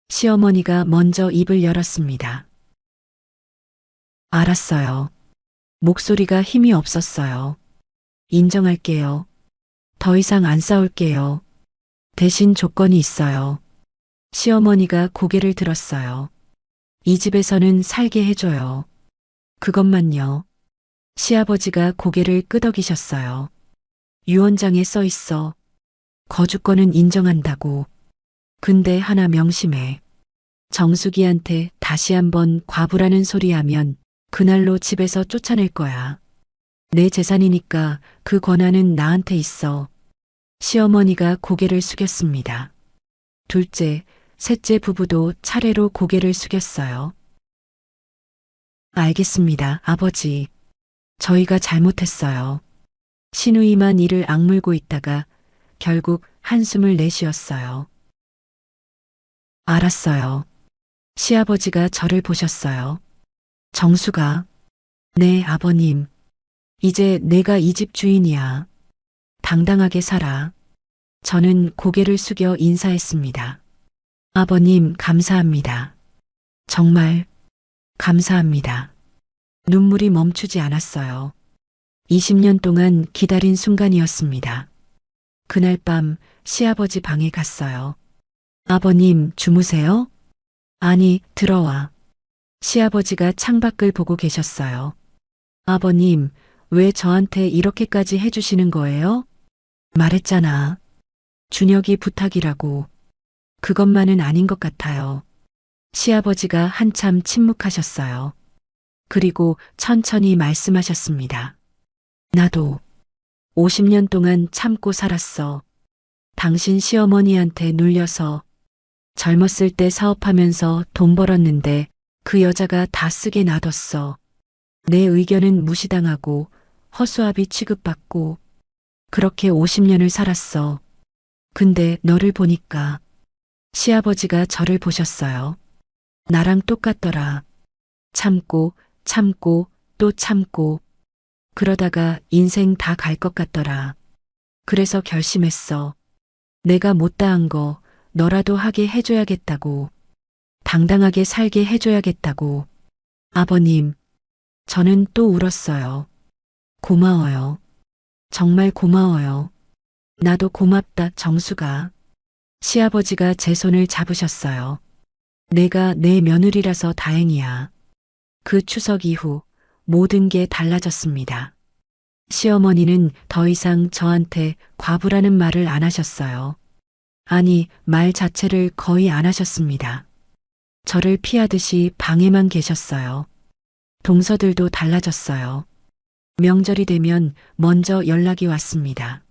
시어머니가 먼저 입을 열었습니다. 알았어요. 목소리가 힘이 없었어요. 인정할게요. 더 이상 안 싸울게요. 대신 조건이 있어요. 시어머니가 고개를 들었어요. 이 집에서는 살게 해줘요. 그것만요. 시아버지가 고개를 끄덕이셨어요. 유언장에 써 있어. 거주권은 인정한다고. 근데 하나 명심해. 정숙이한테 다시 한번 과부라는 소리 하면 그날로 집에서 쫓아낼 거야. 내 재산이니까 그 권한은 나한테 있어. 시어머니가 고개를 숙였습니다. 둘째, 셋째 부부도 차례로 고개를 숙였어요. 알겠습니다, 아버지. 저희가 잘못했어요. 시누이만 이를 악물고 있다가 결국 한숨을 내쉬었어요. 알았어요. 시아버지가 저를 보셨어요. 정수가, 네, 아버님. 이제 내가 이 집 주인이야. 당당하게 살아. 저는 고개를 숙여 인사했습니다. 아버님, 감사합니다. 정말 감사합니다. 눈물이 멈추지 않았어요. 20년 동안 기다린 순간이었습니다. 그날 밤 시아버지 방에 갔어요. 아버님, 주무세요? 아니, 들어와. 시아버지가 창밖을 보고 계셨어요. 아버님, 왜 저한테 이렇게까지 해주시는 거예요? 말했잖아. 준혁이 부탁이라고. 그것만은 아닌 것 같아요. 시아버지가 한참 침묵하셨어요. 그리고 천천히 말씀하셨습니다. 나도 50년 동안 참고 살았어. 당신 시어머니한테 눌려서 젊었을 때 사업하면서 돈 벌었는데 그 여자가 다 쓰게 놔뒀어. 내 의견은 무시당하고 허수아비 취급받고 그렇게 50년을 살았어. 근데 너를 보니까 시아버지가 저를 보셨어요. 나랑 똑같더라. 참고 참고 또 참고 그러다가 인생 다 갈 것 같더라. 그래서 결심했어. 내가 못다한 거 너라도 하게 해줘야겠다고. 당당하게 살게 해줘야겠다고. 아버님, 저는 또 울었어요. 고마워요. 정말 고마워요. 나도 고맙다, 정수가. 시아버지가 제 손을 잡으셨어요. 내가 내 며느리라서 다행이야. 그 추석 이후 모든 게 달라졌습니다. 시어머니는 더 이상 저한테 과부라는 말을 안 하셨어요. 아니, 말 자체를 거의 안 하셨습니다. 저를 피하듯이 방에만 계셨어요. 동서들도 달라졌어요. 명절이 되면 먼저 연락이 왔습니다.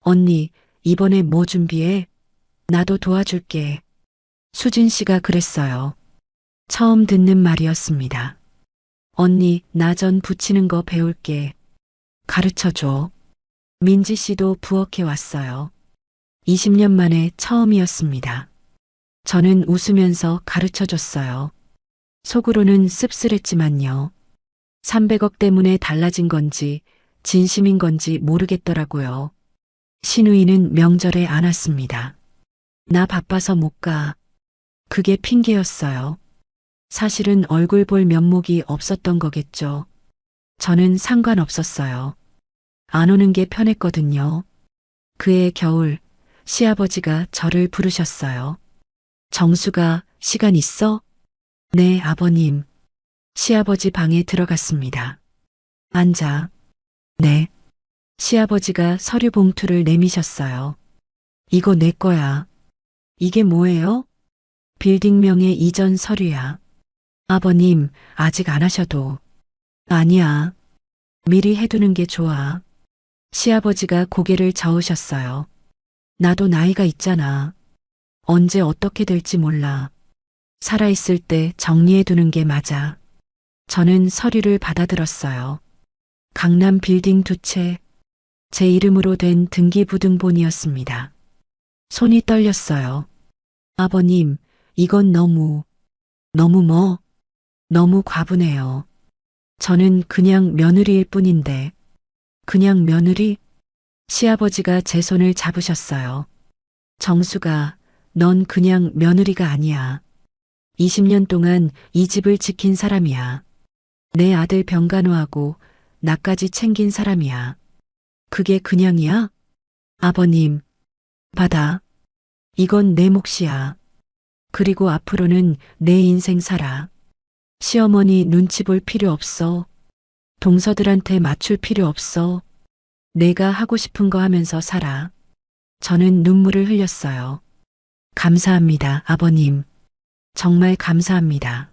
언니, 이번에 뭐 준비해? 나도 도와줄게. 수진 씨가 그랬어요. 처음 듣는 말이었습니다. 언니, 나전 부치는 거 배울게. 가르쳐줘. 민지 씨도 부엌에 왔어요. 20년 만에 처음이었습니다. 저는 웃으면서 가르쳐줬어요. 속으로는 씁쓸했지만요. 300억 때문에 달라진 건지 진심인 건지 모르겠더라고요. 신우이는 명절에 안 왔습니다. 나 바빠서 못 가. 그게 핑계였어요. 사실은 얼굴 볼 면목이 없었던 거겠죠. 저는 상관없었어요. 안 오는 게 편했거든요. 그해 겨울 시아버지가 저를 부르셨어요. 정수가 시간 있어? 네, 아버님. 시아버지 방에 들어갔습니다. 앉아. 네. 시아버지가 서류 봉투를 내미셨어요. 이거 내 거야. 이게 뭐예요? 빌딩명의 이전 서류야. 아버님, 아직 안 하셔도. 아니야. 미리 해두는 게 좋아. 시아버지가 고개를 저으셨어요. 나도 나이가 있잖아. 언제 어떻게 될지 몰라. 살아있을 때 정리해두는 게 맞아. 저는 서류를 받아들었어요. 강남 빌딩 2채, 제 이름으로 된 등기부등본이었습니다. 손이 떨렸어요. 아버님, 이건 너무 너무 과분해요. 저는 그냥 며느리일 뿐인데. 그냥 며느리? 시아버지가 제 손을 잡으셨어요. 정수가, 넌 그냥 며느리가 아니야. 20년 동안 이 집을 지킨 사람이야. 내 아들 병간호하고 나까지 챙긴 사람이야. 그게 그냥이야? 아버님, 받아. 이건 내 몫이야. 그리고 앞으로는 내 인생 살아. 시어머니 눈치 볼 필요 없어. 동서들한테 맞출 필요 없어. 내가 하고 싶은 거 하면서 살아. 저는 눈물을 흘렸어요. 감사합니다, 아버님. 정말 감사합니다.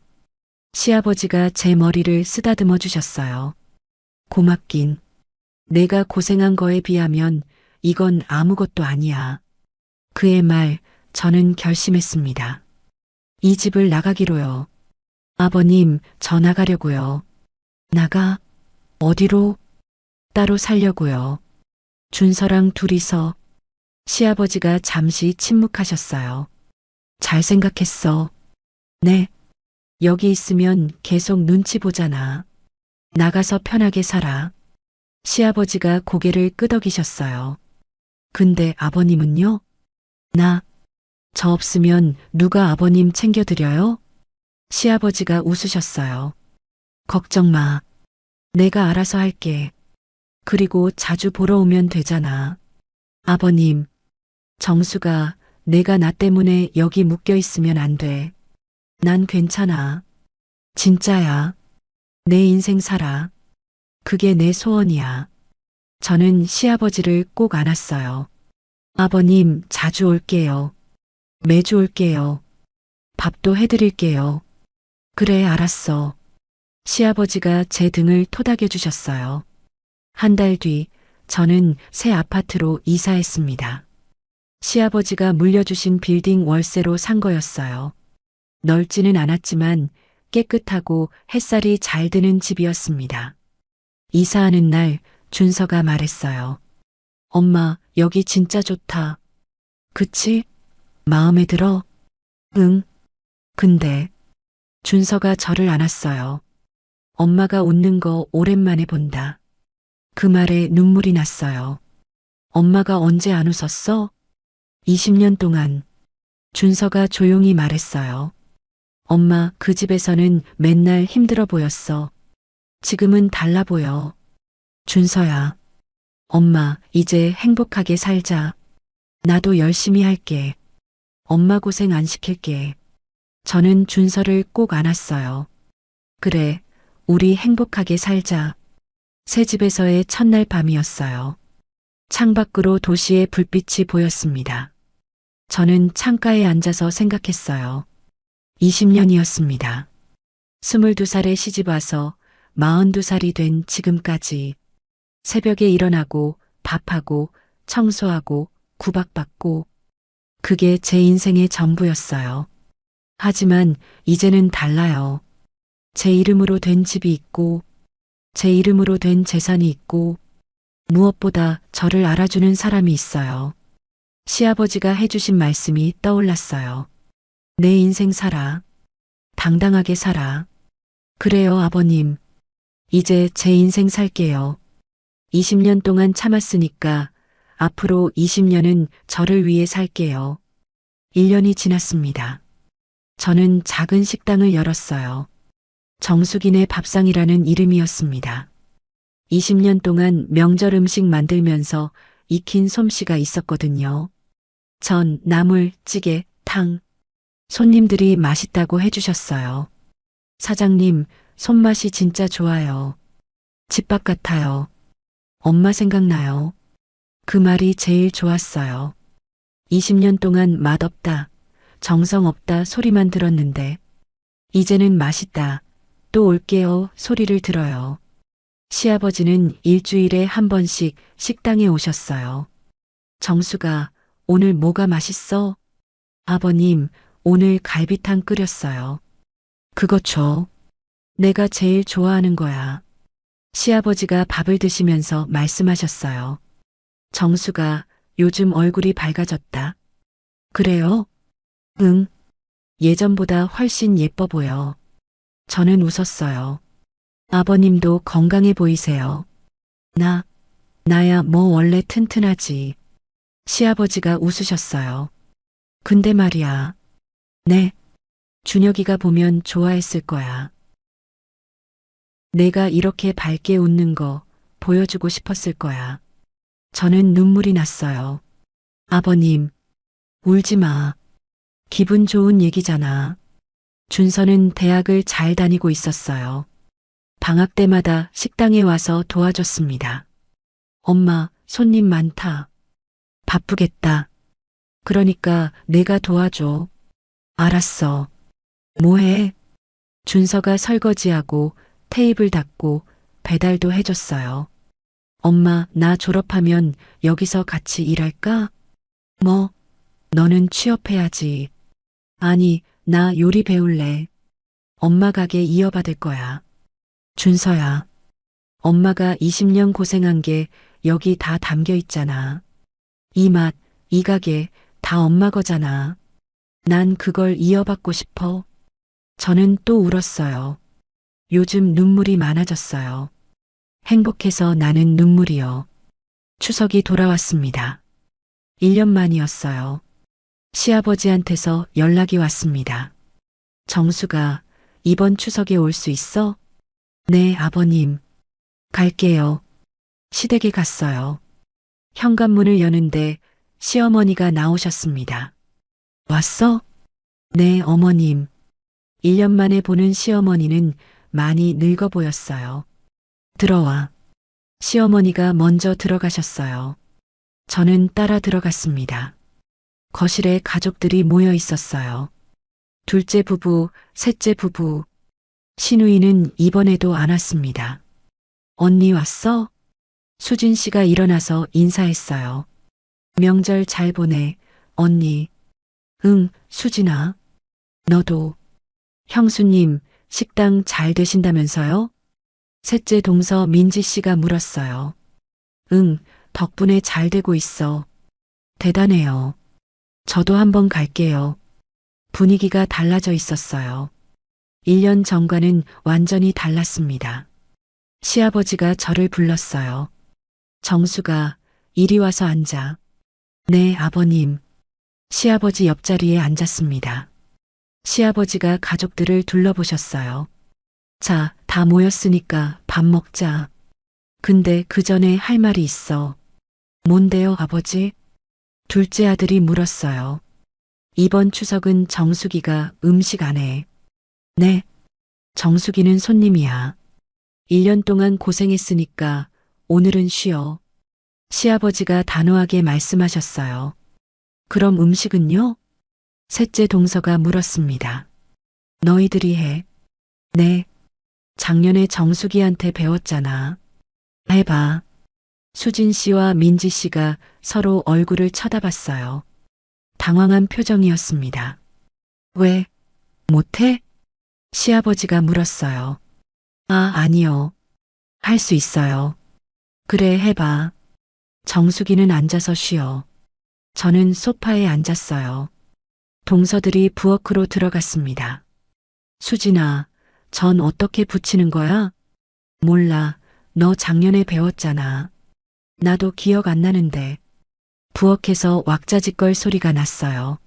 시아버지가 제 머리를 쓰다듬어 주셨어요. 고맙긴. 내가 고생한 거에 비하면 이건 아무것도 아니야. 그의 말, 저는 결심했습니다. 이 집을 나가기로요. 아버님, 저 나가려고요. 나가? 어디로? 따로 살려고요. 준서랑 둘이서. 시아버지가 잠시 침묵하셨어요. 잘 생각했어. 네. 여기 있으면 계속 눈치 보잖아. 나가서 편하게 살아. 시아버지가 고개를 끄덕이셨어요. 근데 아버님은요? 저 없으면 누가 아버님 챙겨드려요? 시아버지가 웃으셨어요. 걱정 마. 내가 알아서 할게. 그리고 자주 보러 오면 되잖아. 아버님, 정수가 내가 나 때문에 여기 묶여 있으면 안 돼. 난 괜찮아. 진짜야. 내 인생 살아. 그게 내 소원이야. 저는 시아버지를 꼭 안았어요. 아버님, 자주 올게요. 매주 올게요. 밥도 해드릴게요. 그래, 알았어. 시아버지가 제 등을 토닥여 주셨어요. 한 달 뒤, 저는 새 아파트로 이사했습니다. 시아버지가 물려주신 빌딩 월세로 산 거였어요. 넓지는 않았지만 깨끗하고 햇살이 잘 드는 집이었습니다. 이사하는 날 준서가 말했어요. 엄마, 여기 진짜 좋다. 그치? 마음에 들어? 응. 근데 준서가 저를 안았어요. 엄마가 웃는 거 오랜만에 본다. 그 말에 눈물이 났어요. 엄마가 언제 안 웃었어? 20년 동안. 준서가 조용히 말했어요. 엄마, 그 집에서는 맨날 힘들어 보였어. 지금은 달라 보여. 준서야. 엄마, 이제 행복하게 살자. 나도 열심히 할게. 엄마 고생 안 시킬게. 저는 준서를 꼭 안았어요. 그래, 우리 행복하게 살자. 새 집에서의 첫날 밤이었어요. 창밖으로 도시의 불빛이 보였습니다. 저는 창가에 앉아서 생각했어요. 20년이었습니다. 22살에 시집와서 42살이 된 지금까지 새벽에 일어나고 밥하고 청소하고 구박받고 그게 제 인생의 전부였어요. 하지만 이제는 달라요. 제 이름으로 된 집이 있고 제 이름으로 된 재산이 있고 무엇보다 저를 알아주는 사람이 있어요. 시아버지가 해주신 말씀이 떠올랐어요. 내 인생 살아. 당당하게 살아. 그래요, 아버님. 이제 제 인생 살게요. 20년 동안 참았으니까 앞으로 20년은 저를 위해 살게요. 1년이 지났습니다. 저는 작은 식당을 열었어요. 정숙이네 밥상이라는 이름이었습니다. 20년 동안 명절 음식 만들면서 익힌 솜씨가 있었거든요. 전, 나물, 찌개, 탕. 손님들이 맛있다고 해주셨어요. 사장님, 손맛이 진짜 좋아요. 집밥 같아요. 엄마 생각나요. 그 말이 제일 좋았어요. 20년 동안 맛없다, 정성 없다 소리만 들었는데 이제는 맛있다, 또 올게요 소리를 들어요. 시아버지는 일주일에 한 번씩 식당에 오셨어요. 정수가, 오늘 뭐가 맛있어? 아버님, 오늘 갈비탕 끓였어요. 그거 줘. 내가 제일 좋아하는 거야. 시아버지가 밥을 드시면서 말씀하셨어요. 정수가, 요즘 얼굴이 밝아졌다. 그래요? 응. 예전보다 훨씬 예뻐 보여. 저는 웃었어요. 아버님도 건강해 보이세요. 나야 뭐 원래 튼튼하지. 시아버지가 웃으셨어요. 근데 말이야. 네. 준혁이가 보면 좋아했을 거야. 내가 이렇게 밝게 웃는 거 보여주고 싶었을 거야. 저는 눈물이 났어요. 아버님, 울지 마. 기분 좋은 얘기잖아. 준서는 대학을 잘 다니고 있었어요. 방학 때마다 식당에 와서 도와줬습니다. 엄마, 손님 많다. 바쁘겠다. 그러니까 내가 도와줘. 알았어. 뭐해? 준서가 설거지하고 테이블 닦고 배달도 해줬어요. 엄마, 나 졸업하면 여기서 같이 일할까? 뭐? 너는 취업해야지. 아니, 나 요리 배울래. 엄마 가게 이어받을 거야. 준서야, 엄마가 20년 고생한 게 여기 다 담겨 있잖아. 이 맛, 이 가게 다 엄마 거잖아. 난 그걸 이어받고 싶어. 저는 또 울었어요. 요즘 눈물이 많아졌어요. 행복해서 나는 눈물이요. 추석이 돌아왔습니다. 1년 만이었어요. 시아버지한테서 연락이 왔습니다. 정수가, 이번 추석에 올 수 있어? 네, 아버님. 갈게요. 시댁에 갔어요. 현관문을 여는데 시어머니가 나오셨습니다. 왔어? 네, 어머님. 1년 만에 보는 시어머니는 많이 늙어 보였어요. 들어와. 시어머니가 먼저 들어가셨어요. 저는 따라 들어갔습니다. 거실에 가족들이 모여 있었어요. 둘째 부부, 셋째 부부. 신우이는 이번에도 안 왔습니다. 언니 왔어? 수진 씨가 일어나서 인사했어요. 명절 잘 보내, 언니. 응, 수진아. 너도. 형수님, 식당 잘 되신다면서요? 셋째 동서 민지 씨가 물었어요. 응, 덕분에 잘 되고 있어. 대단해요. 저도 한번 갈게요. 분위기가 달라져 있었어요. 1년 전과는 완전히 달랐습니다. 시아버지가 저를 불렀어요. 정수가, 이리 와서 앉아. 네, 아버님. 시아버지 옆자리에 앉았습니다. 시아버지가 가족들을 둘러보셨어요. 자, 다 모였으니까 밥 먹자. 근데 그 전에 할 말이 있어. 뭔데요, 아버지? 둘째 아들이 물었어요. 이번 추석은 정숙이가 음식 안 해. 네. 정숙이는 손님이야. 1년 동안 고생했으니까 오늘은 쉬어. 시아버지가 단호하게 말씀하셨어요. 그럼 음식은요? 셋째 동서가 물었습니다. 너희들이 해. 네. 작년에 정수기한테 배웠잖아. 해봐. 수진 씨와 민지 씨가 서로 얼굴을 쳐다봤어요. 당황한 표정이었습니다. 왜? 못해? 시아버지가 물었어요. 아니요. 할 수 있어요. 그래, 해봐. 정수기는 앉아서 쉬어. 저는 소파에 앉았어요. 동서들이 부엌으로 들어갔습니다. 수진아, 전 어떻게 부치는 거야? 몰라. 너 작년에 배웠잖아. 나도 기억 안 나는데. 부엌에서 왁자지껄 소리가 났어요.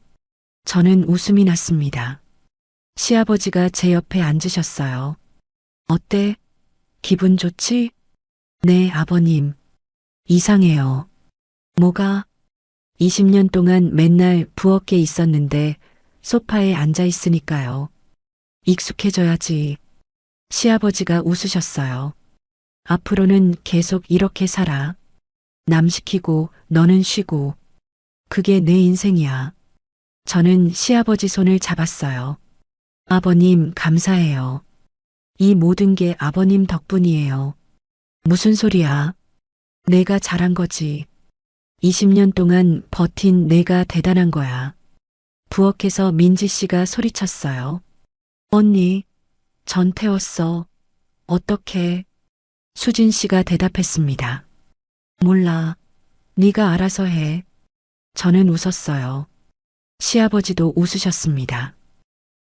저는 웃음이 났습니다. 시아버지가 제 옆에 앉으셨어요. 어때? 기분 좋지? 네, 아버님. 이상해요. 뭐가? 20년 동안 맨날 부엌에 있었는데 소파에 앉아 있으니까요. 익숙해져야지. 시아버지가 웃으셨어요. 앞으로는 계속 이렇게 살아. 남 시키고 너는 쉬고. 그게 내 인생이야. 저는 시아버지 손을 잡았어요. 아버님, 감사해요. 이 모든 게 아버님 덕분이에요. 무슨 소리야? 내가 잘한 거지. 20년 동안 버틴 내가 대단한 거야. 부엌에서 민지 씨가 소리쳤어요. 언니, 전 태웠어. 어떻게? 수진 씨가 대답했습니다. 몰라. 네가 알아서 해. 저는 웃었어요. 시아버지도 웃으셨습니다.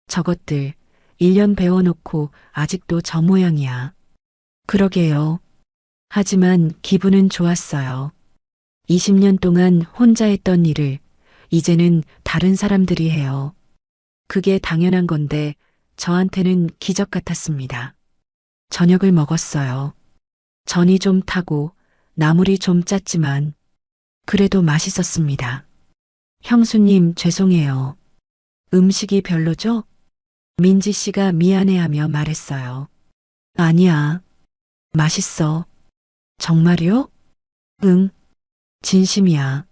저것들 1년 배워놓고 아직도 저 모양이야. 그러게요. 하지만 기분은 좋았어요. 20년 동안 혼자 했던 일을 이제는 다른 사람들이 해요. 그게 당연한 건데 저한테는 기적 같았습니다. 저녁을 먹었어요. 전이 좀 타고 나물이 좀 짰지만 그래도 맛있었습니다. 형수님, 죄송해요. 음식이 별로죠? 민지 씨가 미안해하며 말했어요. 아니야. 맛있어. 정말요? 응. 진심이야.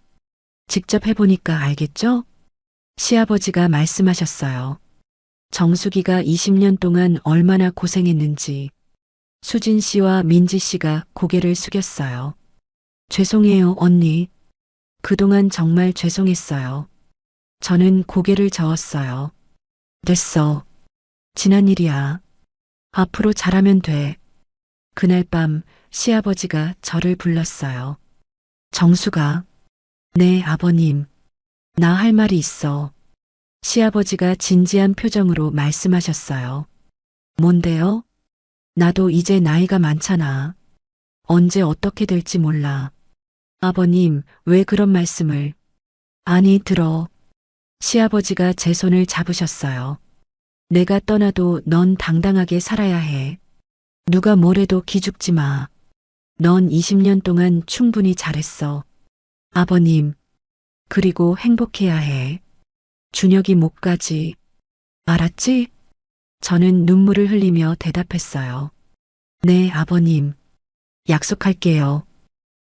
직접 해보니까 알겠죠? 시아버지가 말씀하셨어요. 정수기가 20년 동안 얼마나 고생했는지. 수진 씨와 민지 씨가 고개를 숙였어요. 죄송해요, 언니. 그동안 정말 죄송했어요. 저는 고개를 저었어요. 됐어. 지난 일이야. 앞으로 잘하면 돼. 그날 밤 시아버지가 저를 불렀어요. 정수가. 네, 아버님. 나 할 말이 있어. 시아버지가 진지한 표정으로 말씀하셨어요. 뭔데요? 나도 이제 나이가 많잖아. 언제 어떻게 될지 몰라. 아버님, 왜 그런 말씀을. 아니, 들어. 시아버지가 제 손을 잡으셨어요. 내가 떠나도 넌 당당하게 살아야 해. 누가 뭐래도 기죽지 마. 넌 20년 동안 충분히 잘했어. 아버님. 그리고 행복해야 해. 준혁이 못 가지. 알았지? 저는 눈물을 흘리며 대답했어요. 네, 아버님. 약속할게요.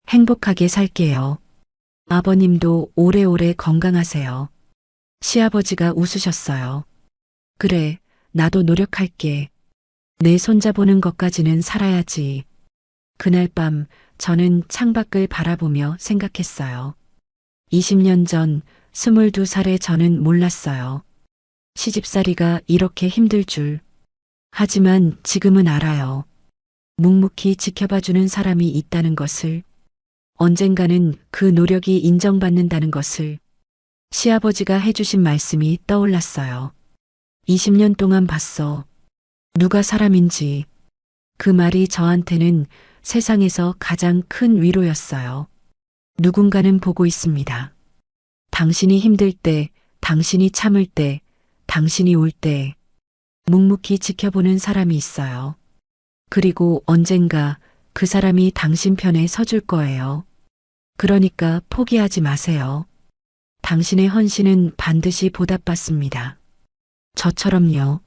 행복하게 살게요. 아버님도 오래오래 건강하세요. 시아버지가 웃으셨어요. 그래, 나도 노력할게. 내 손자보는 것까지는 살아야지. 그날 밤 저는 창밖을 바라보며 생각했어요. 20년 전 22살의 저는 몰랐어요. 시집살이가 이렇게 힘들 줄. 하지만 지금은 알아요. 묵묵히 지켜봐주는 사람이 있다는 것을. 언젠가는 그 노력이 인정받는다는 것을. 시아버지가 해주신 말씀이 떠올랐어요. 20년 동안 봤어. 누가 사람인지. 그 말이 저한테는 세상에서 가장 큰 위로였어요. 누군가는 보고 있습니다. 당신이 힘들 때, 당신이 참을 때, 당신이 올 때, 묵묵히 지켜보는 사람이 있어요. 그리고 언젠가 그 사람이 당신 편에 서줄 거예요. 그러니까 포기하지 마세요. 당신의 헌신은 반드시 보답받습니다. 저처럼요.